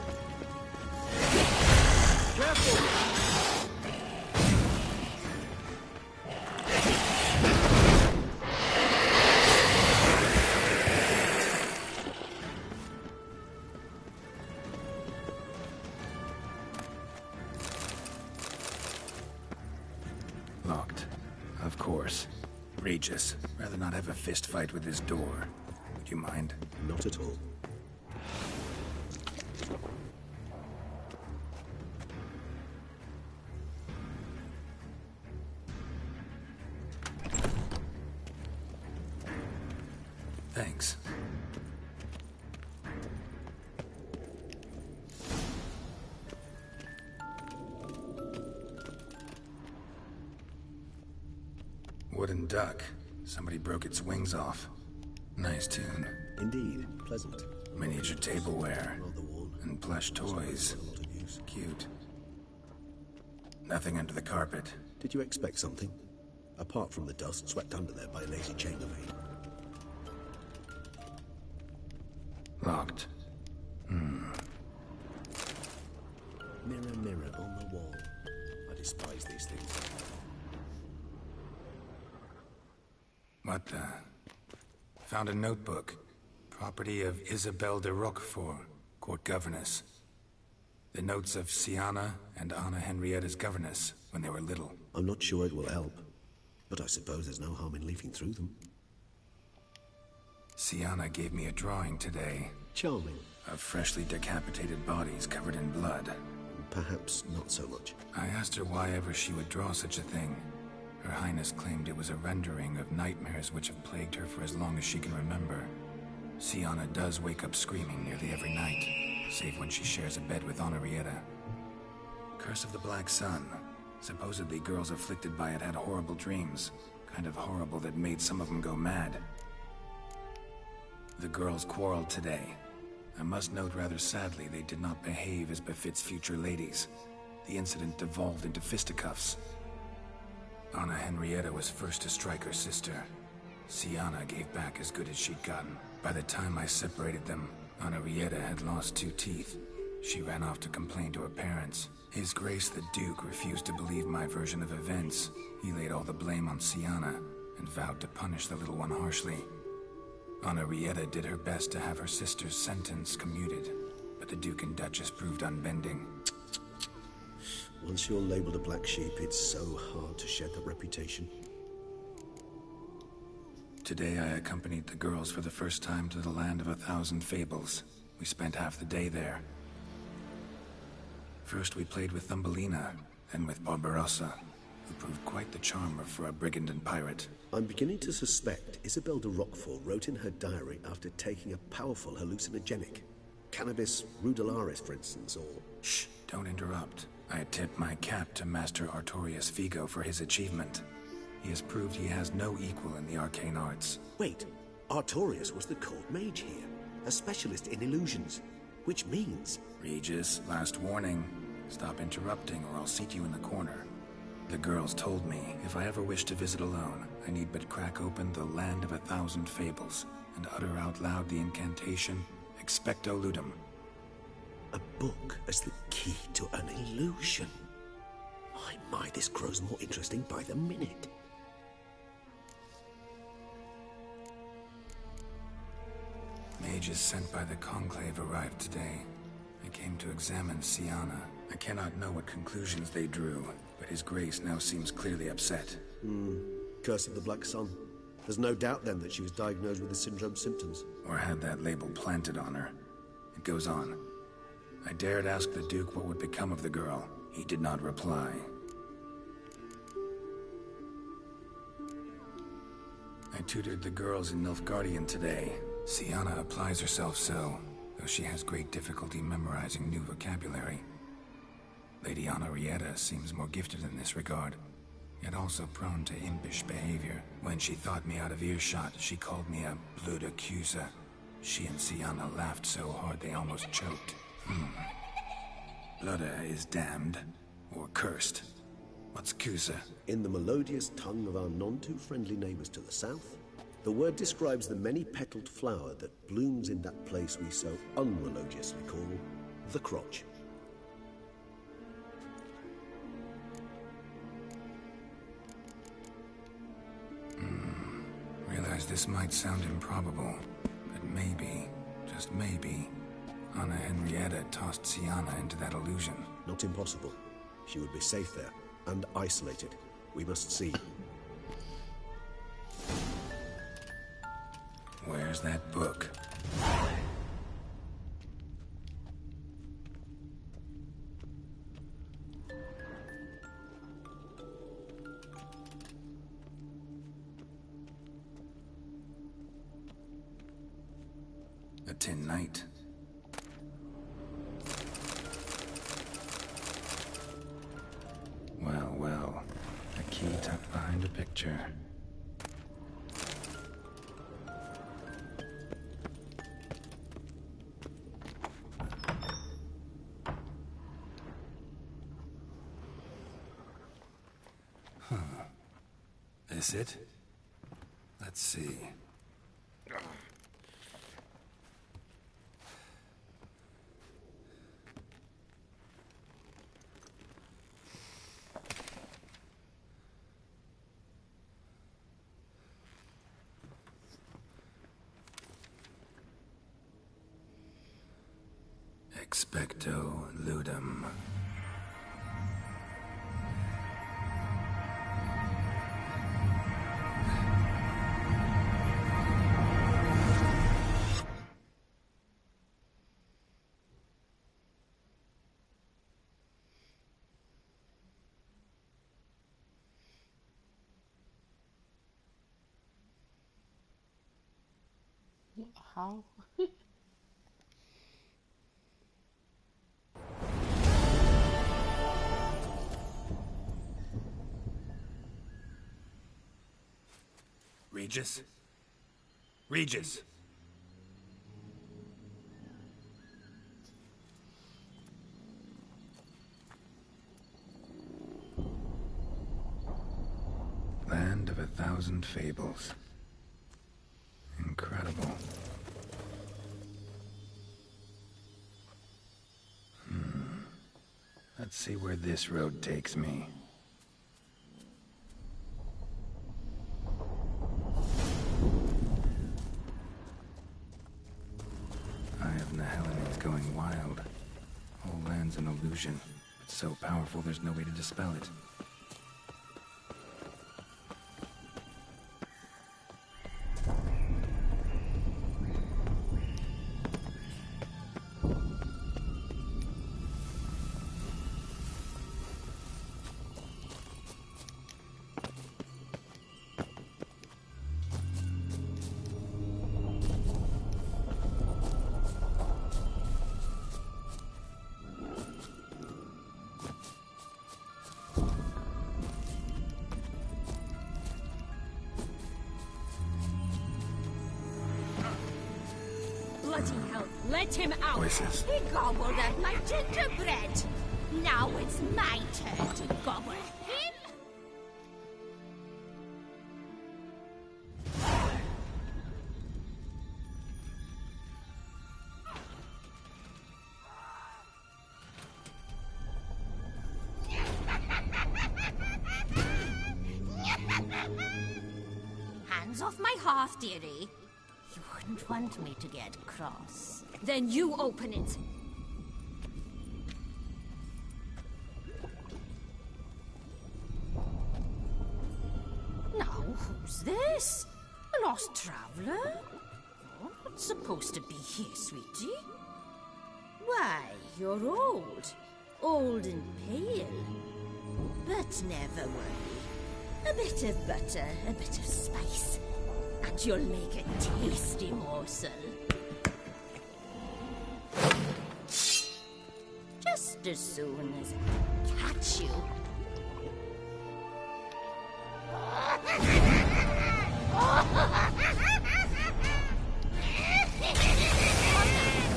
Locked. Of course. Regis, rather not have a fist fight with this door. Would you mind? Not at all. Thanks. Wooden duck. Somebody broke its wings off. Nice tune. Indeed, pleasant. Miniature tableware. Rather worn. And plush toys. A lot of use. Cute. Nothing under the carpet. Did you expect something? Apart from the dust swept under there by a lazy chambermaid. Locked. Mirror, mirror on the wall. I despise these things. What the? Found a notebook. Property of Isabelle de Roquefort, court governess. The notes of Syanna and Anna Henrietta's governess when they were little. I'm not sure it will help, but I suppose there's no harm in leafing through them. Syanna gave me a drawing today. Charming. Of freshly decapitated bodies covered in blood. Perhaps not so much. I asked her why ever she would draw such a thing. Her Highness claimed it was a rendering of nightmares which have plagued her for as long as she can remember. Syanna does wake up screaming nearly every night, save when she shares a bed with Henrietta. Curse of the Black Sun. Supposedly girls afflicted by it had horrible dreams. Kind of horrible that made some of them go mad. The girls quarreled today. I must note rather sadly they did not behave as befits future ladies. The incident devolved into fisticuffs. Anna Henrietta was first to strike her sister. Syanna gave back as good as she'd gotten. By the time I separated them, Henrietta had lost 2 teeth. She ran off to complain to her parents. His Grace the Duke refused to believe my version of events. He laid all the blame on Syanna and vowed to punish the little one harshly. Henrietta did her best to have her sister's sentence commuted, but the Duke and Duchess proved unbending. Once you're labelled a black sheep, it's so hard to shed that reputation. Today I accompanied the girls for the first time to the Land of 1,000 Fables. We spent half the day there. First we played with Thumbelina, then with Barbarossa, who proved quite the charmer for a brigand and pirate. I'm beginning to suspect Isabel de Roquefort wrote in her diary after taking a powerful hallucinogenic. Cannabis rudelaris, for instance, or... Shh, don't interrupt. I tip my cap to Master Artorius Vigo for his achievement. He has proved he has no equal in the arcane arts. Wait, Artorius was the court mage here, a specialist in illusions, which means... Regis, last warning. Stop interrupting or I'll seat you in the corner. The girls told me if I ever wish to visit alone, I need but crack open the Land of 1,000 Fables and utter out loud the incantation, Expecto Ludum. A book as the key to an illusion. My, this grows more interesting by the minute. Mages sent by the Conclave arrived today. I came to examine Siana. I cannot know what conclusions they drew, but His Grace now seems clearly upset. Curse of the Black Sun. There's no doubt then that she was diagnosed with the syndrome symptoms. Or had that label planted on her. It goes on. I dared ask the Duke what would become of the girl. He did not reply. I tutored the girls in Nilfgaardian today. Siana applies herself so, though she has great difficulty memorizing new vocabulary. Lady Henrietta seems more gifted in this regard, yet also prone to impish behavior. When she thought me out of earshot, she called me a blood accuser. She and Siana laughed so hard they almost choked. Blooda is damned, or cursed. What's Cusa? In the melodious tongue of our none-too-friendly neighbors to the south, the word describes the many-petaled flower that blooms in that place we so unmelodiously call the crotch. Realize this might sound improbable, but maybe, just maybe, Anna Henrietta tossed Siana into that illusion. Not impossible. She would be safe there, and isolated. We must see. Where's that book? A Tin Knight. Well, a key tucked behind a picture. This it? Let's see. Expecto Ludum. How? Regis? Regis! Land of 1,000 Fables. Incredible. Let's see where this road takes me. Eye of Nihilin is going wild. Whole land's an illusion, It's so powerful there's no way to dispel it. Bloody hell, let him out! Voices. He gobbled up my gingerbread. Now it's my turn to gobble him. Hands off my hearth, dearie. You wouldn't want me to get cross. Then you open it. Now, who's this? A lost traveler? You're not supposed to be here, sweetie. Why, you're old. Old and pale. But never worry. A bit of butter, a bit of spice, and you'll make a tasty morsel. Just as soon as I catch you.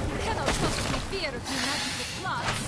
You cannot trust my fear of you magical plots.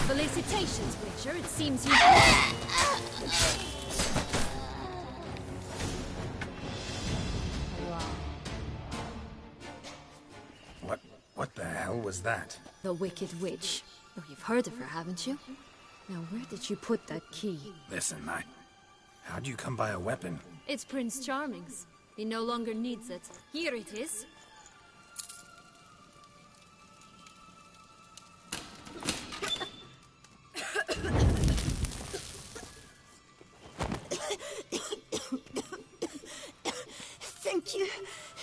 Felicitations, Witcher. It seems you... What the hell was that? The Wicked Witch. Oh, you've heard of her, haven't you? Now, where did you put that key? Listen, how'd you come by a weapon? It's Prince Charming's. He no longer needs it. Here it is. Thank you.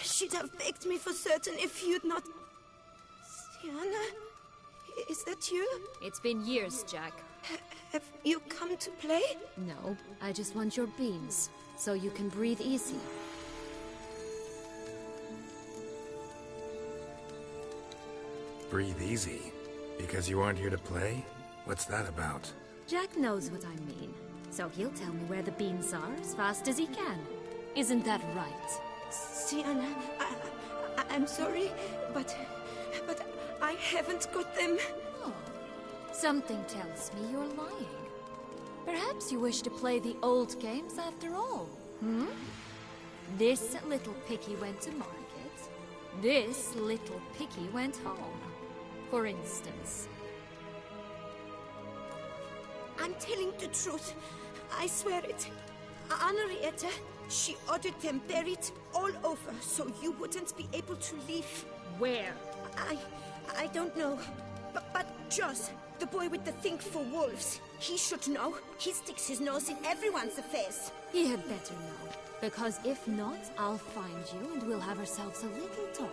She'd have begged me for certain if you'd not... Syanna? Is that you? It's been years, Jack. Have you come to play? No, I just want your beans, so you can breathe easy. Breathe easy? Because you aren't here to play? What's that about? Jack knows what I mean, so he'll tell me where the beans are as fast as he can. Isn't that right? Syanna, I'm sorry, but I haven't got them. Oh, something tells me you're lying. Perhaps you wish to play the old games after all, hmm? This little picky went to market. This little picky went home, for instance. I'm telling the truth. I swear it. Henrietta, she ordered them buried all over so you wouldn't be able to leave. Where? I don't know. But Joss, the boy with the thing for wolves, he should know. He sticks his nose in everyone's affairs. He had better know. Because if not, I'll find you and we'll have ourselves a little talk.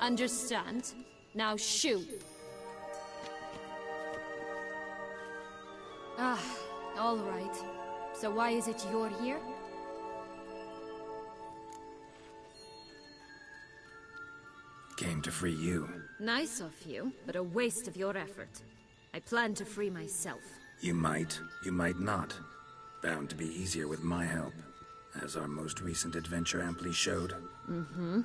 Understand? Now shoot. Ah, all right. So why is it you're here? Came to free you. Nice of you, but a waste of your effort. I plan to free myself. You might not. Bound to be easier with my help, as our most recent adventure amply showed. Mm-hmm.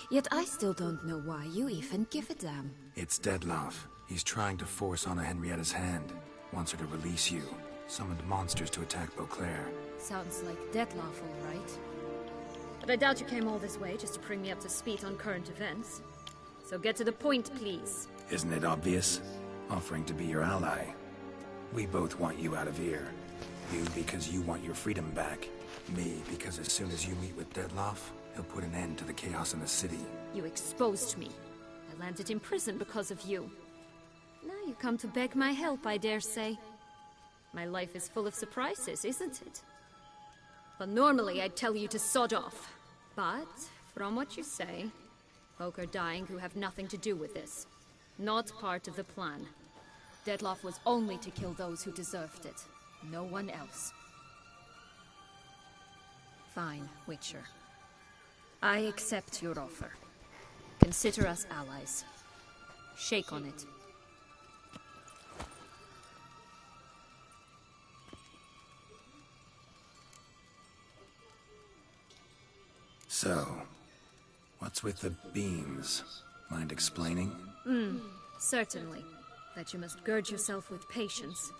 Yet I still don't know why you even give a damn. It's Dettlaff. He's trying to force Anna Henrietta's hand. Wants her to release you. Summoned monsters to attack Beauclair. Sounds like Dettlaff, all right. But I doubt you came all this way just to bring me up to speed on current events. So get to the point, please. Isn't it obvious? Offering to be your ally. We both want you out of here. You because you want your freedom back. Me because as soon as you meet with Dettlaff, he'll put an end to the chaos in the city. You exposed me. I landed in prison because of you. Now you come to beg my help, I dare say. My life is full of surprises, isn't it? But normally I'd tell you to sod off. But, from what you say, folk are dying who have nothing to do with this. Not part of the plan. Dettlaff was only to kill those who deserved it. No one else. Fine, Witcher. I accept your offer. Consider us allies. Shake on it. So, what's with the beams? Mind explaining? Certainly. That you must gird yourself with patience.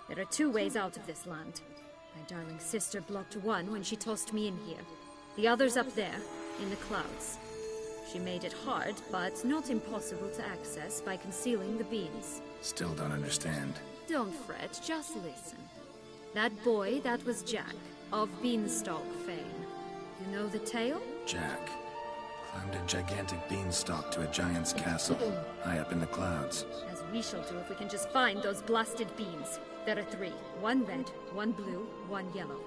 There are two ways out of this land. My darling sister blocked one when she tossed me in here. The other's up there, in the clouds. She made it hard, but not impossible to access by concealing the beams. Still don't understand. Don't fret, just listen. That boy, that was Jack, of Beanstalk fame. You know the tale? Jack climbed a gigantic beanstalk to a giant's castle, high up in the clouds. As we shall do if we can just find those blasted beans. There are 3. 1 red, 1 blue, 1 yellow.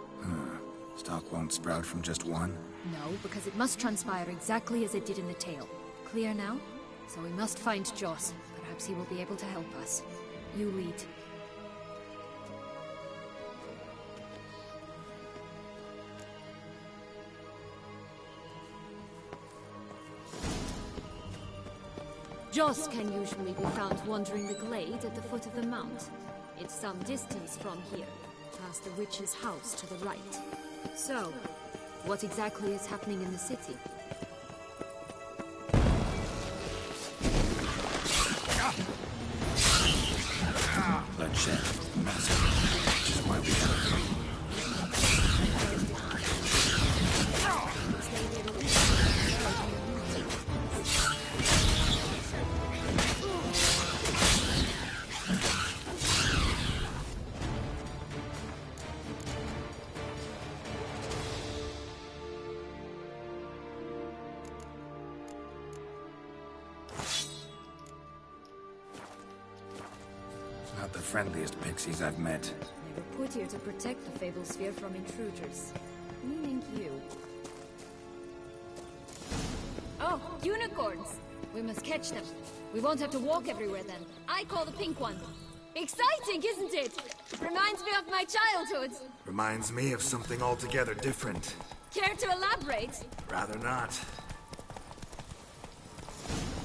Stalk won't sprout from just one? No, because it must transpire exactly as it did in the tale. Clear now? So we must find Joss. Perhaps he will be able to help us. You lead. Joss can usually be found wandering the glade at the foot of the mount. It's some distance from here, past the witch's house to the right. So, what exactly is happening in the city? Bloodshed, massacre, which is why we have not the friendliest pixies I've met. They were put here to protect the Fable Sphere from intruders. Meaning you. Oh, unicorns! We must catch them. We won't have to walk everywhere then. I call the pink one. Exciting, isn't it? Reminds me of my childhood. Reminds me of something altogether different. Care to elaborate? Rather not.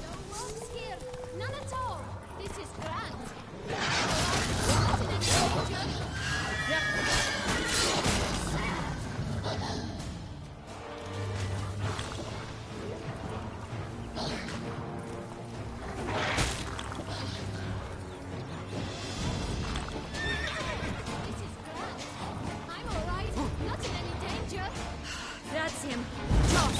No wolves here. None at all. This is grand. That's him. Joss!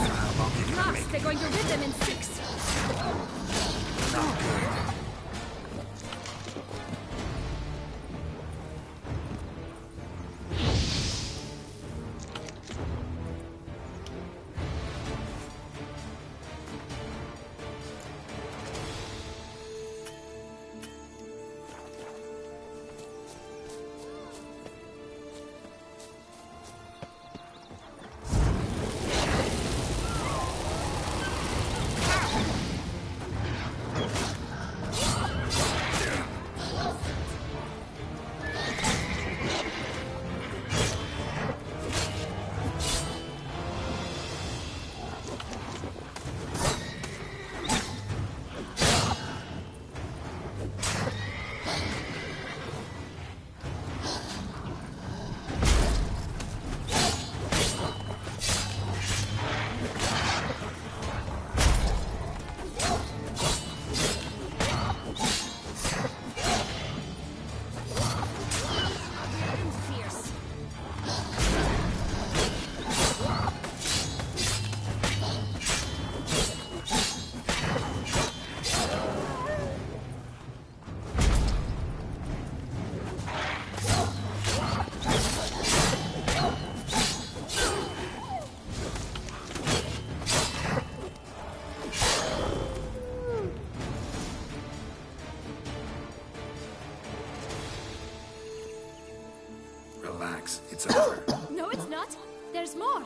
Arax. It's over. No, it's not. There's more.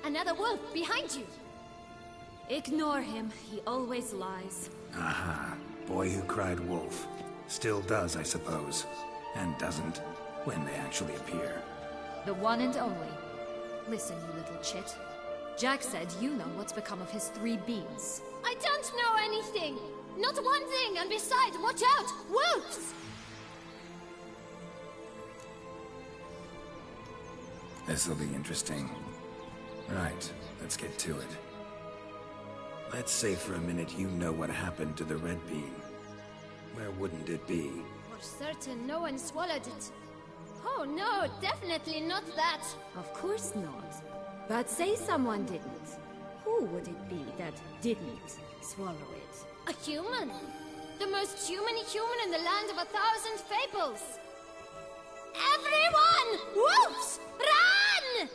Another wolf behind you. Ignore him. He always lies. Aha. Boy who cried wolf. Still does, I suppose. And doesn't, when they actually appear. The one and only. Listen, you little chit. Jack said you know what's become of his 3 beams. I don't know anything! Not one thing, and besides, watch out! Wolves! This'll be interesting. Right, let's get to it. Let's say for a minute you know what happened to the Red Beam. Where wouldn't it be? For certain, no one swallowed it. Oh no, definitely not that. Of course not. But say someone didn't. Who would it be that didn't swallow it? A human. The most human in the land of 1,000 fables. Everyone! Wolves! Run!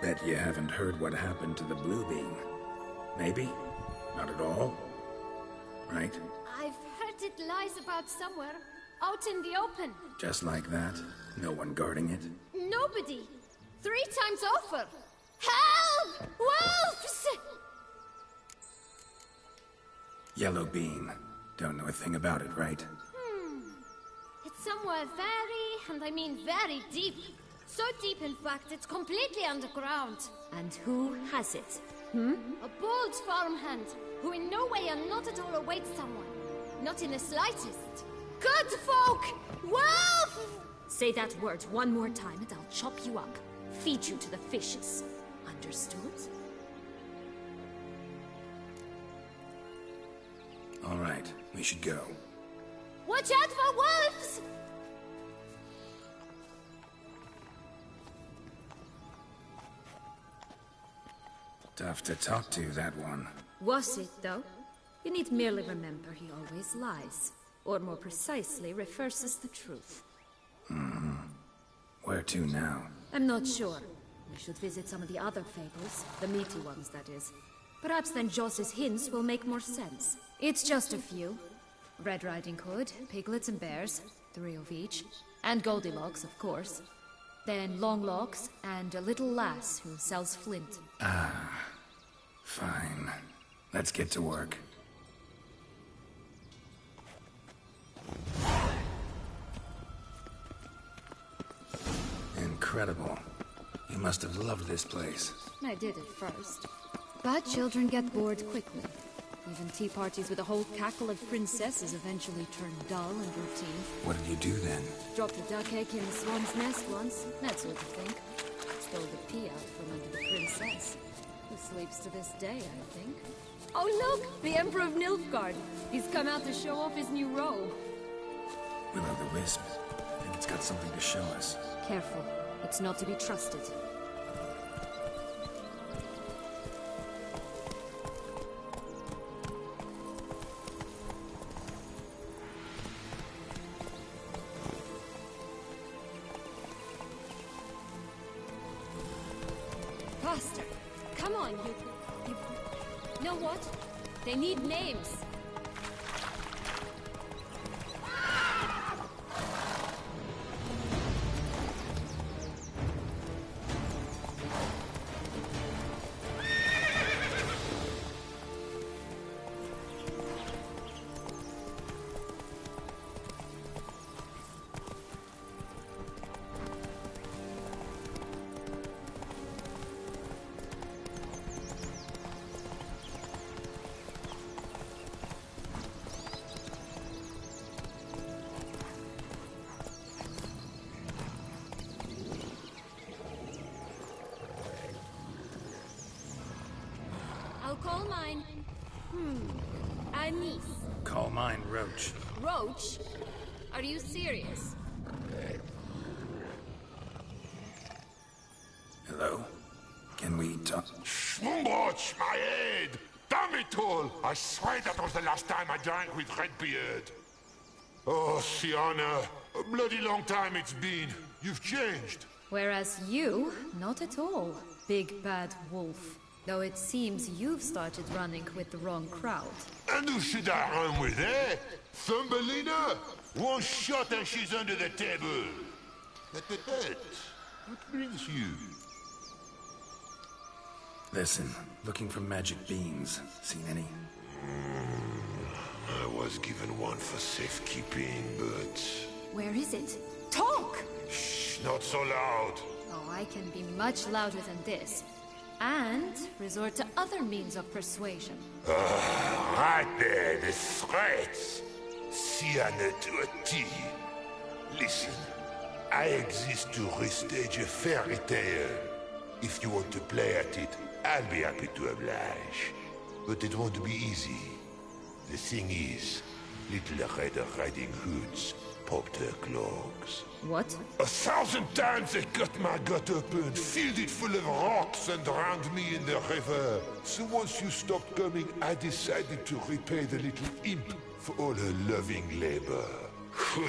Bet you haven't heard what happened to the Blue Beam. Maybe? Not at all? Right? I've heard it lies about somewhere. Out in the open. Just like that? No one guarding it? Nobody. 3 times over. Help! Wolves! Yellow Beam. Don't know a thing about it, right? It's somewhere very, and I mean very deep. So deep, in fact, it's completely underground. And who has it? A bold farmhand, who in no way and not at all awaits someone. Not in the slightest. Good folk! Wolf! Say that word one more time and I'll chop you up. Feed you to the fishes. Understood? All right, we should go. Watch out for wolves! Tough to talk to, that one. Was it, though? You need merely remember he always lies. Or more precisely, reverses the truth. Where to now? I'm not sure. We should visit some of the other fables. The meaty ones, that is. Perhaps then Joss's hints will make more sense. It's just a few. Red Riding Hood, piglets and bears, 3 of each. And Goldilocks, of course. Then Longlocks, and a little lass who sells flint. Fine. Let's get to work. Incredible. You must have loved this place. I did at first. But children get bored quickly. Even tea parties with a whole cackle of princesses eventually turn dull and routine. What did you do then? Dropped a duck egg in the swan's nest once, that sort of thing. Stole the pea out from under the princess. Who sleeps to this day, I think. Oh look! The Emperor of Nilfgaard! He's come out to show off his new robe. Will-o'-the-Wisp. I think it's got something to show us. Careful. It's not to be trusted. Faster! Come on, you... Know what? They need names. I'll call mine... Anise. Call mine Roach. Roach? Are you serious? Hello? Can we talk? Schmumboch, my head! Damn it all! I swear that was the last time I drank with Redbeard. Oh, Sienna, a bloody long time it's been. You've changed. Whereas you, not at all. Big bad wolf. Though it seems you've started running with the wrong crowd. And who should I run with, eh? Thumbelina? One shot and she's under the table. What brings you? Listen, looking for magic beans. Seen any? I was given one for safekeeping, but... Where is it? Talk! Shh, not so loud. Oh, I can be much louder than this. And resort to other means of persuasion. Right there, the threats. Sienna to a T. Listen, I exist to restage a fairy tale. If you want to play at it, I'll be happy to oblige. But it won't be easy. The thing is, Little Red Riding Hoods popped her clogs. What? 1,000 times they cut my gut open, filled it full of rocks and drowned me in the river. So once you stopped coming, I decided to repay the little imp for all her loving labor.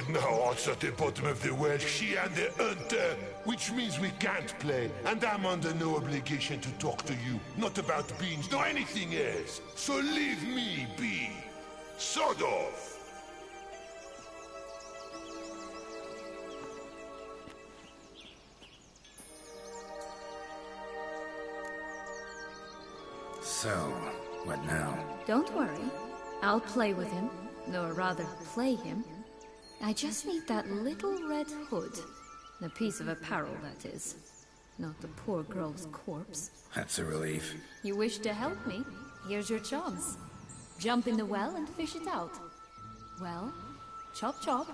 Now it's at the bottom of the well, she and the hunter, which means we can't play, and I'm under no obligation to talk to you, not about beans, nor anything else. So leave me be. Sod off. So, what now? Don't worry. I'll play with him. Or rather, play him. I just need that little red hood. A piece of apparel, that is. Not the poor girl's corpse. That's a relief. You wish to help me? Here's your chance. Jump in the well and fish it out. Well, chop chop.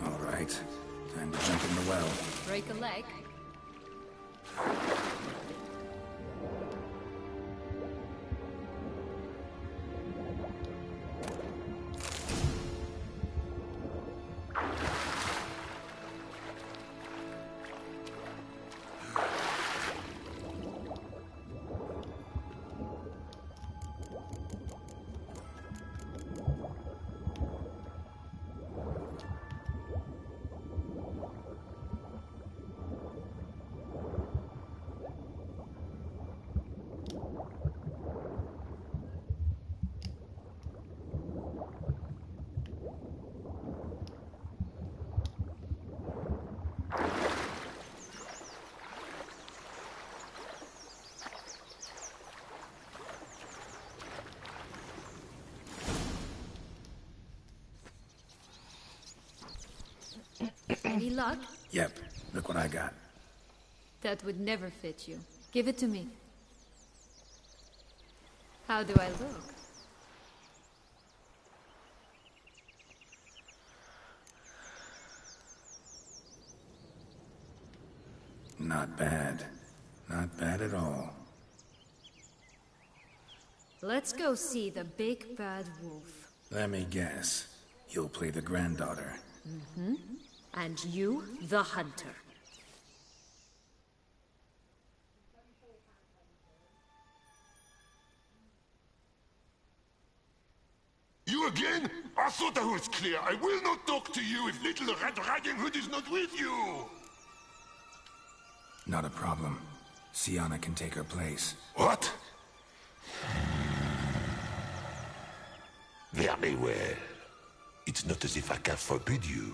All right. Time to jump in the well. Break a leg. Any luck? Yep. Look what I got. That would never fit you. Give it to me. How do I look? Not bad. Not bad at all. Let's go see the big bad wolf. Let me guess. You'll play the granddaughter. Mm-hmm. And you, the hunter. You again? I thought I was clear. I will not talk to you if Little Red Riding Hood is not with you. Not a problem. Sienna can take her place. What? Very well. It's not as if I can forbid you.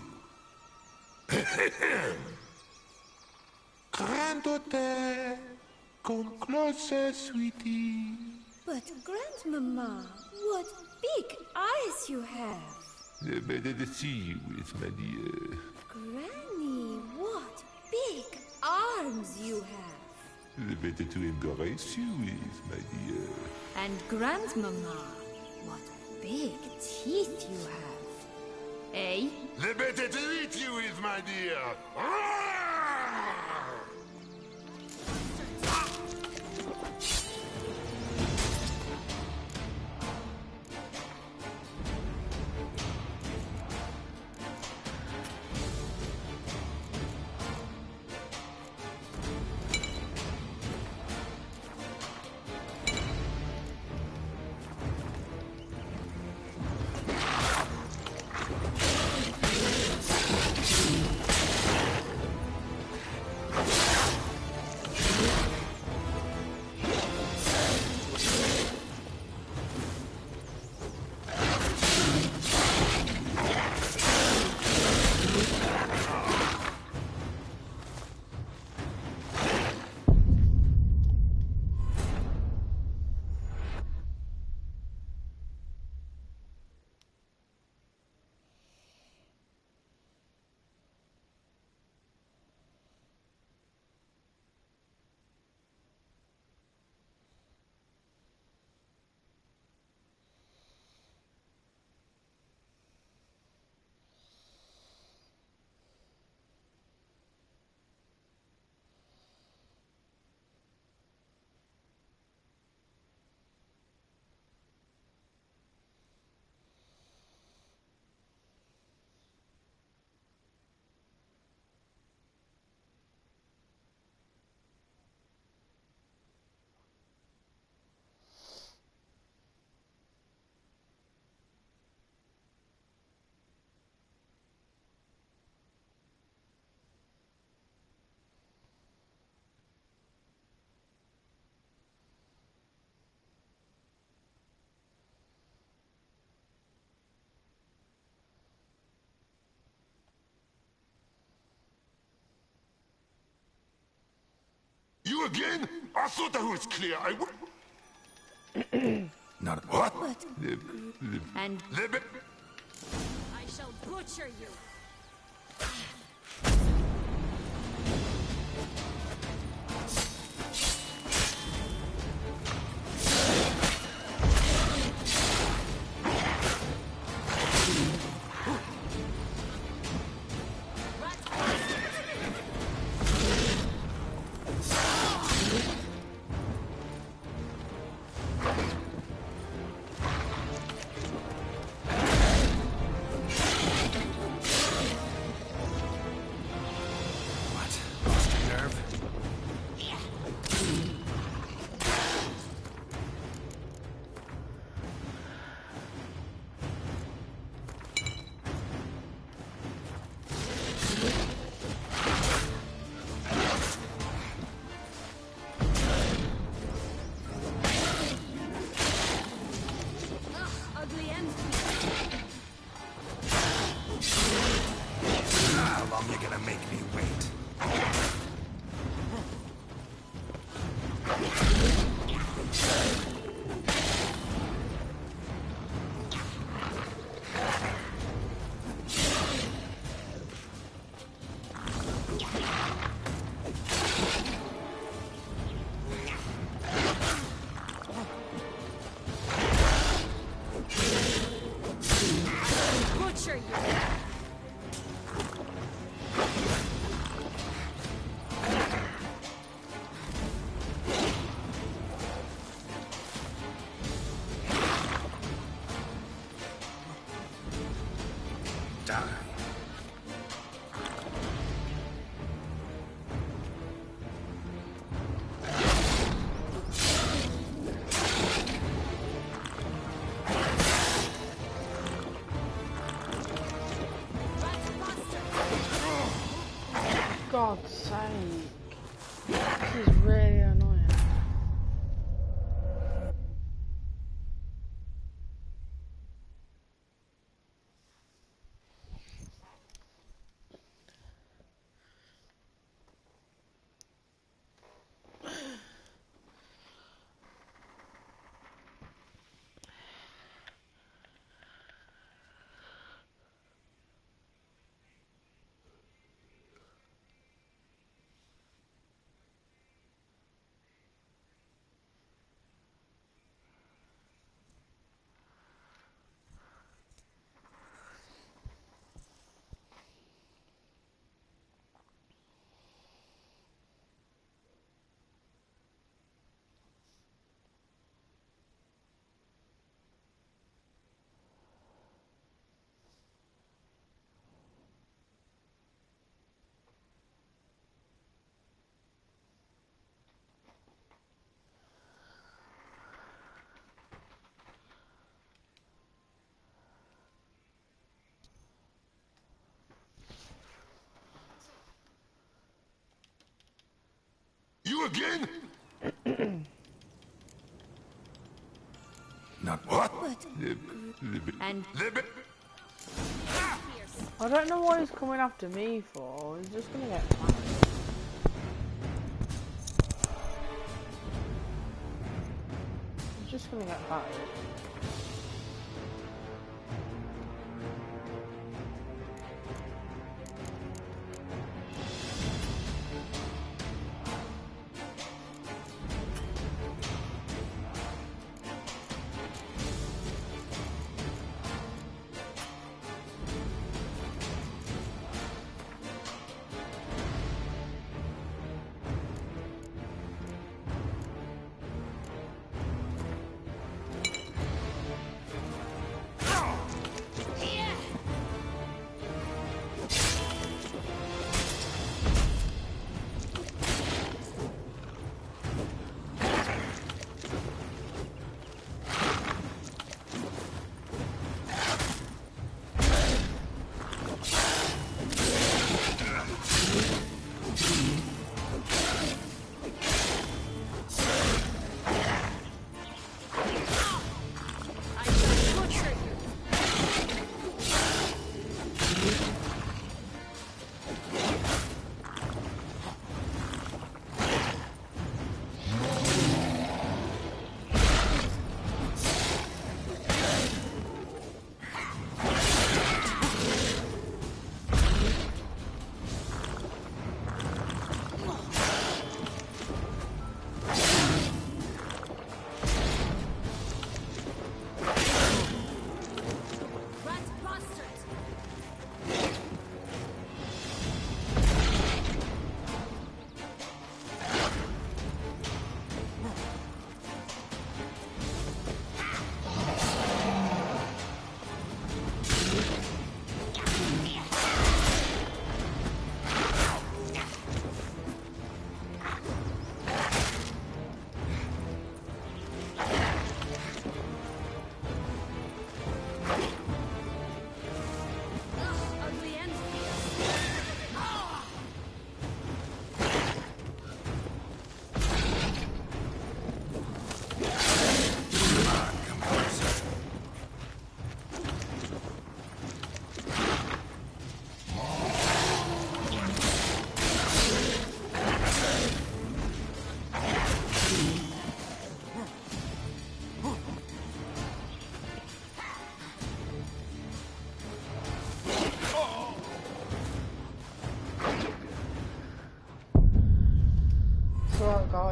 Granddaughter, come closer, sweetie. But, Grandmama, what big eyes you have. The better to see you with, my dear. Granny, what big arms you have. The better to embrace you with, my dear. And Grandmama, what big teeth you have. Eh? The better to eat you with, my dear. You again? I thought that was clear. Not a what? And Libet. I shall butcher you. God's sake. This is really annoying. You again? Not what? And I don't know what he's coming after me for. He's just gonna get mad. He's just gonna get battered.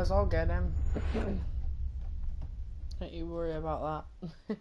vampires, I'll get him. Don't you worry about that.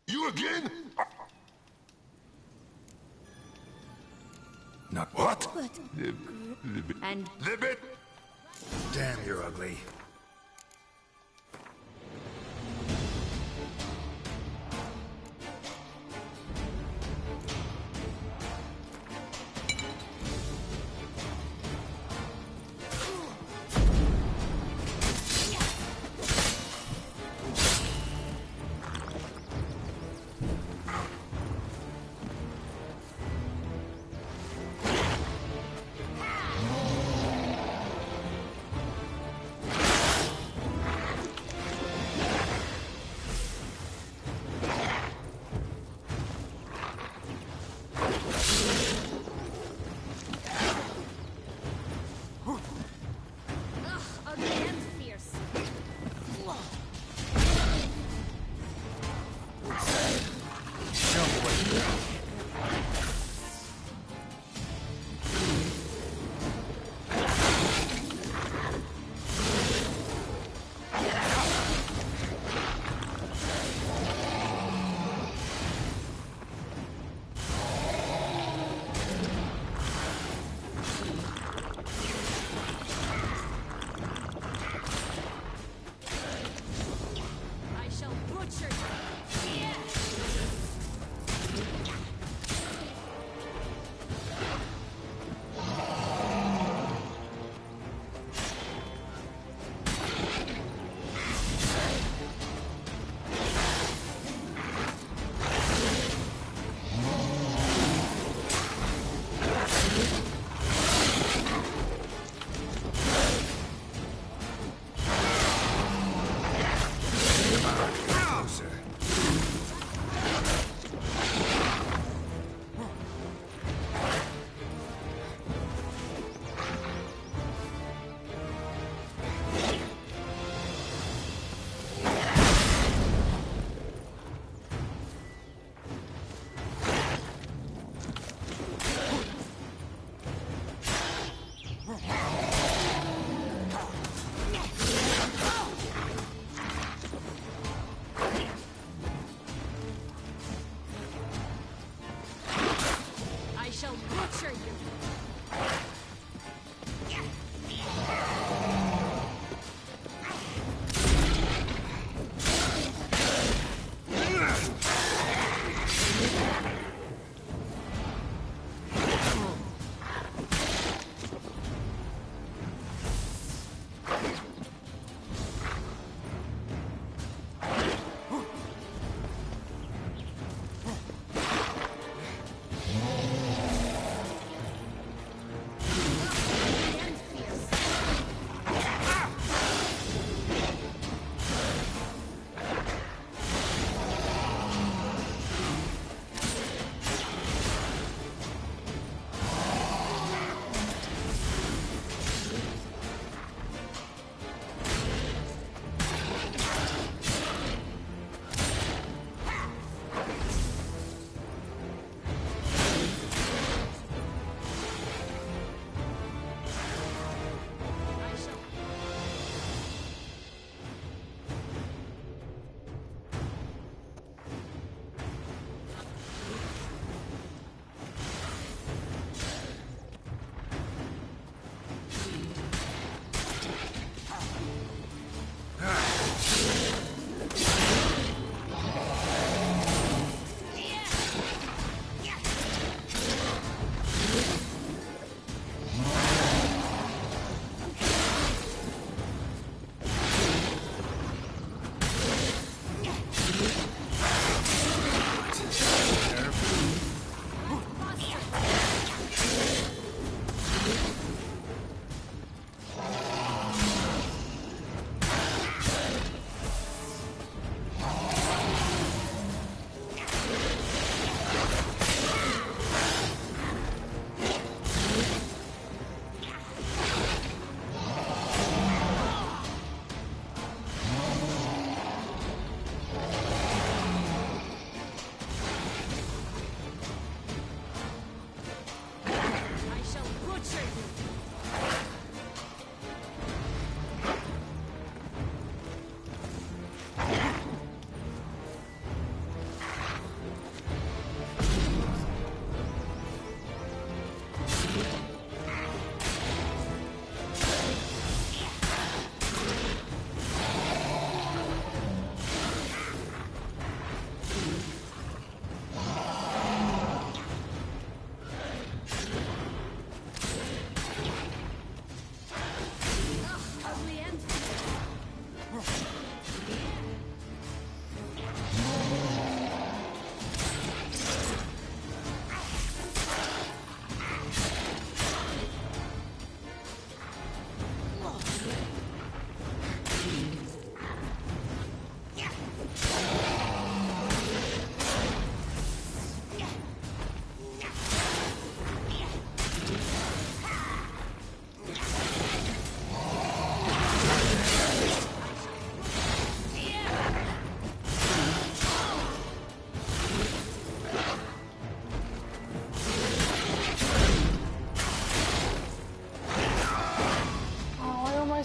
You again? Not what? And Libet? Damn, you're ugly.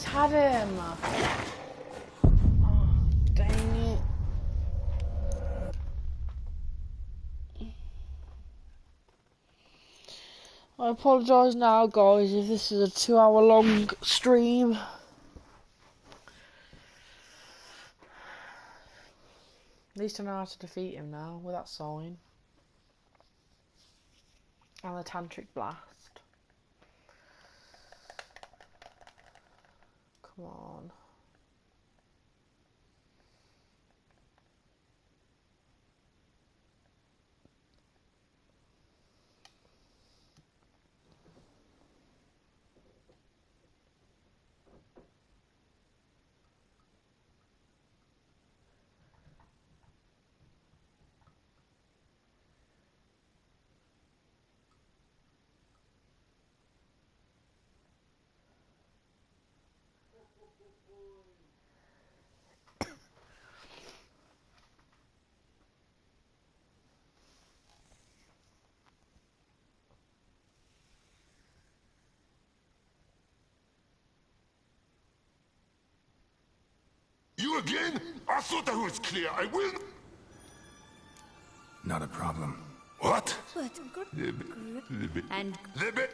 had him. Oh, dang it. I apologise now, guys, if this is a 2-hour long stream. At least I know how to defeat him now with that sign. And the Tantric Blast. Come on. You again? I thought that was clear. I will... Not a problem. What? And Libet.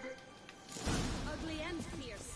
ugly and fierce.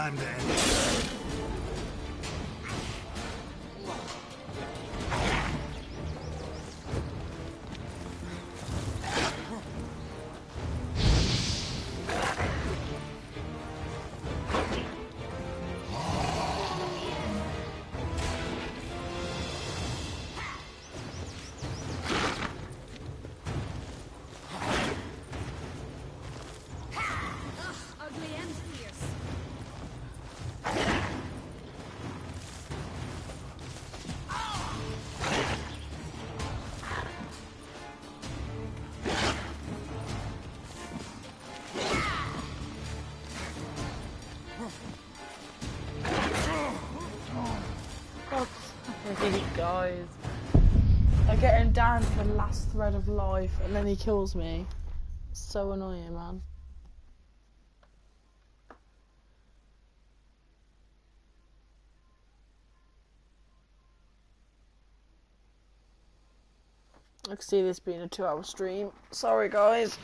Time to end it. Ugly and fierce. Hey guys, I get him down to the last thread of life and then he kills me. So annoying, man. I can see this being a 2-hour stream. Sorry guys.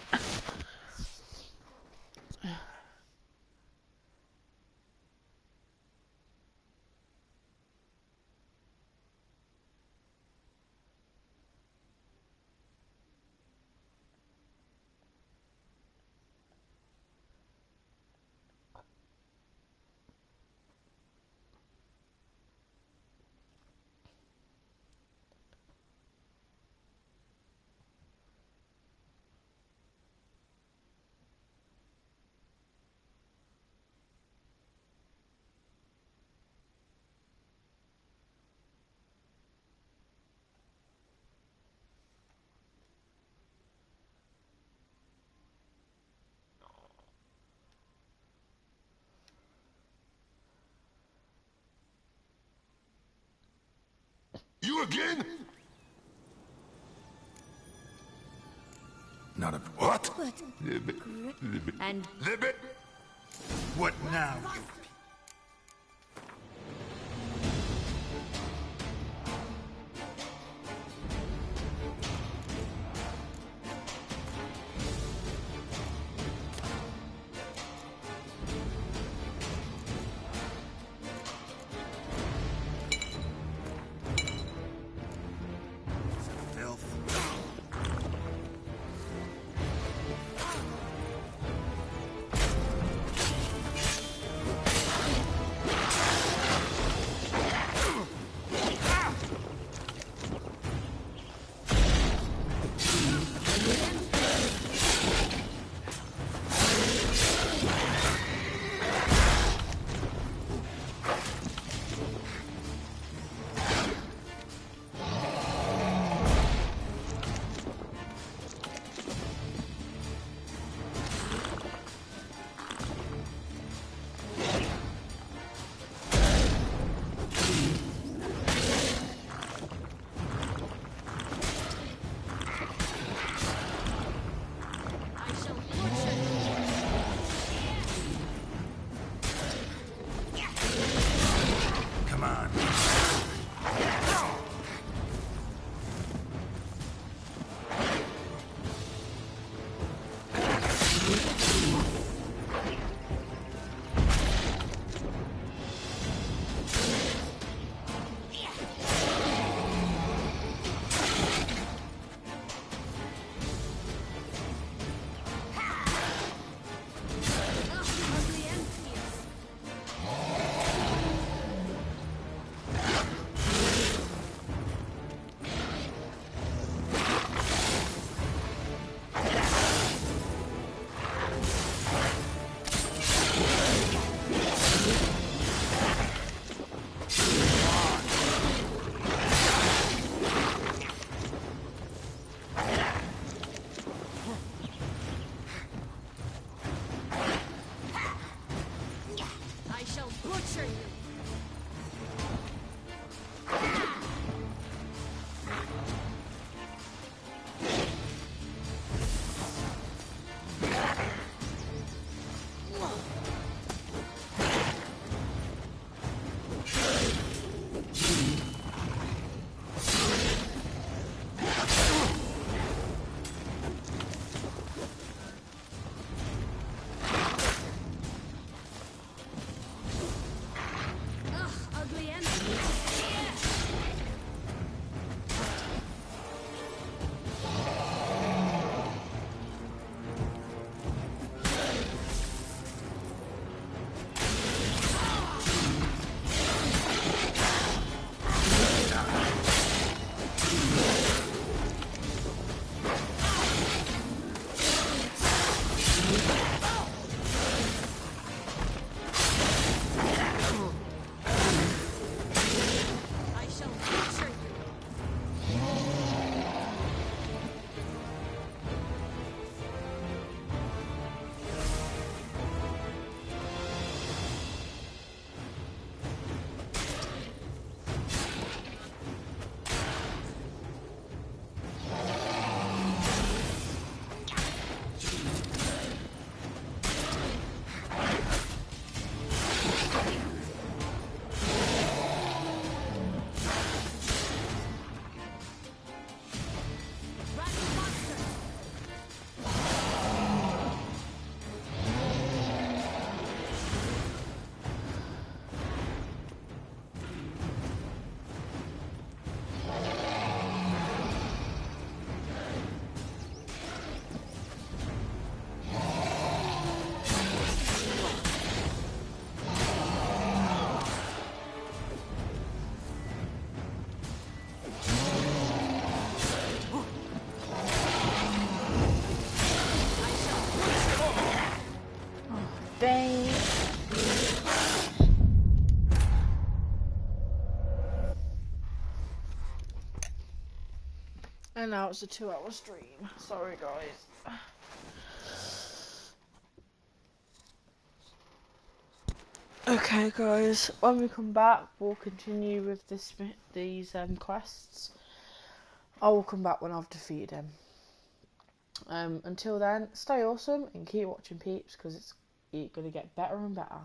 You again? Not a... What? And... Libet? What now? And now it's a 2-hour stream. Sorry, guys. Okay, guys. When we come back, we'll continue with these quests. I will come back when I've defeated him. Until then, stay awesome and keep watching Peeps, because it's going to get better and better.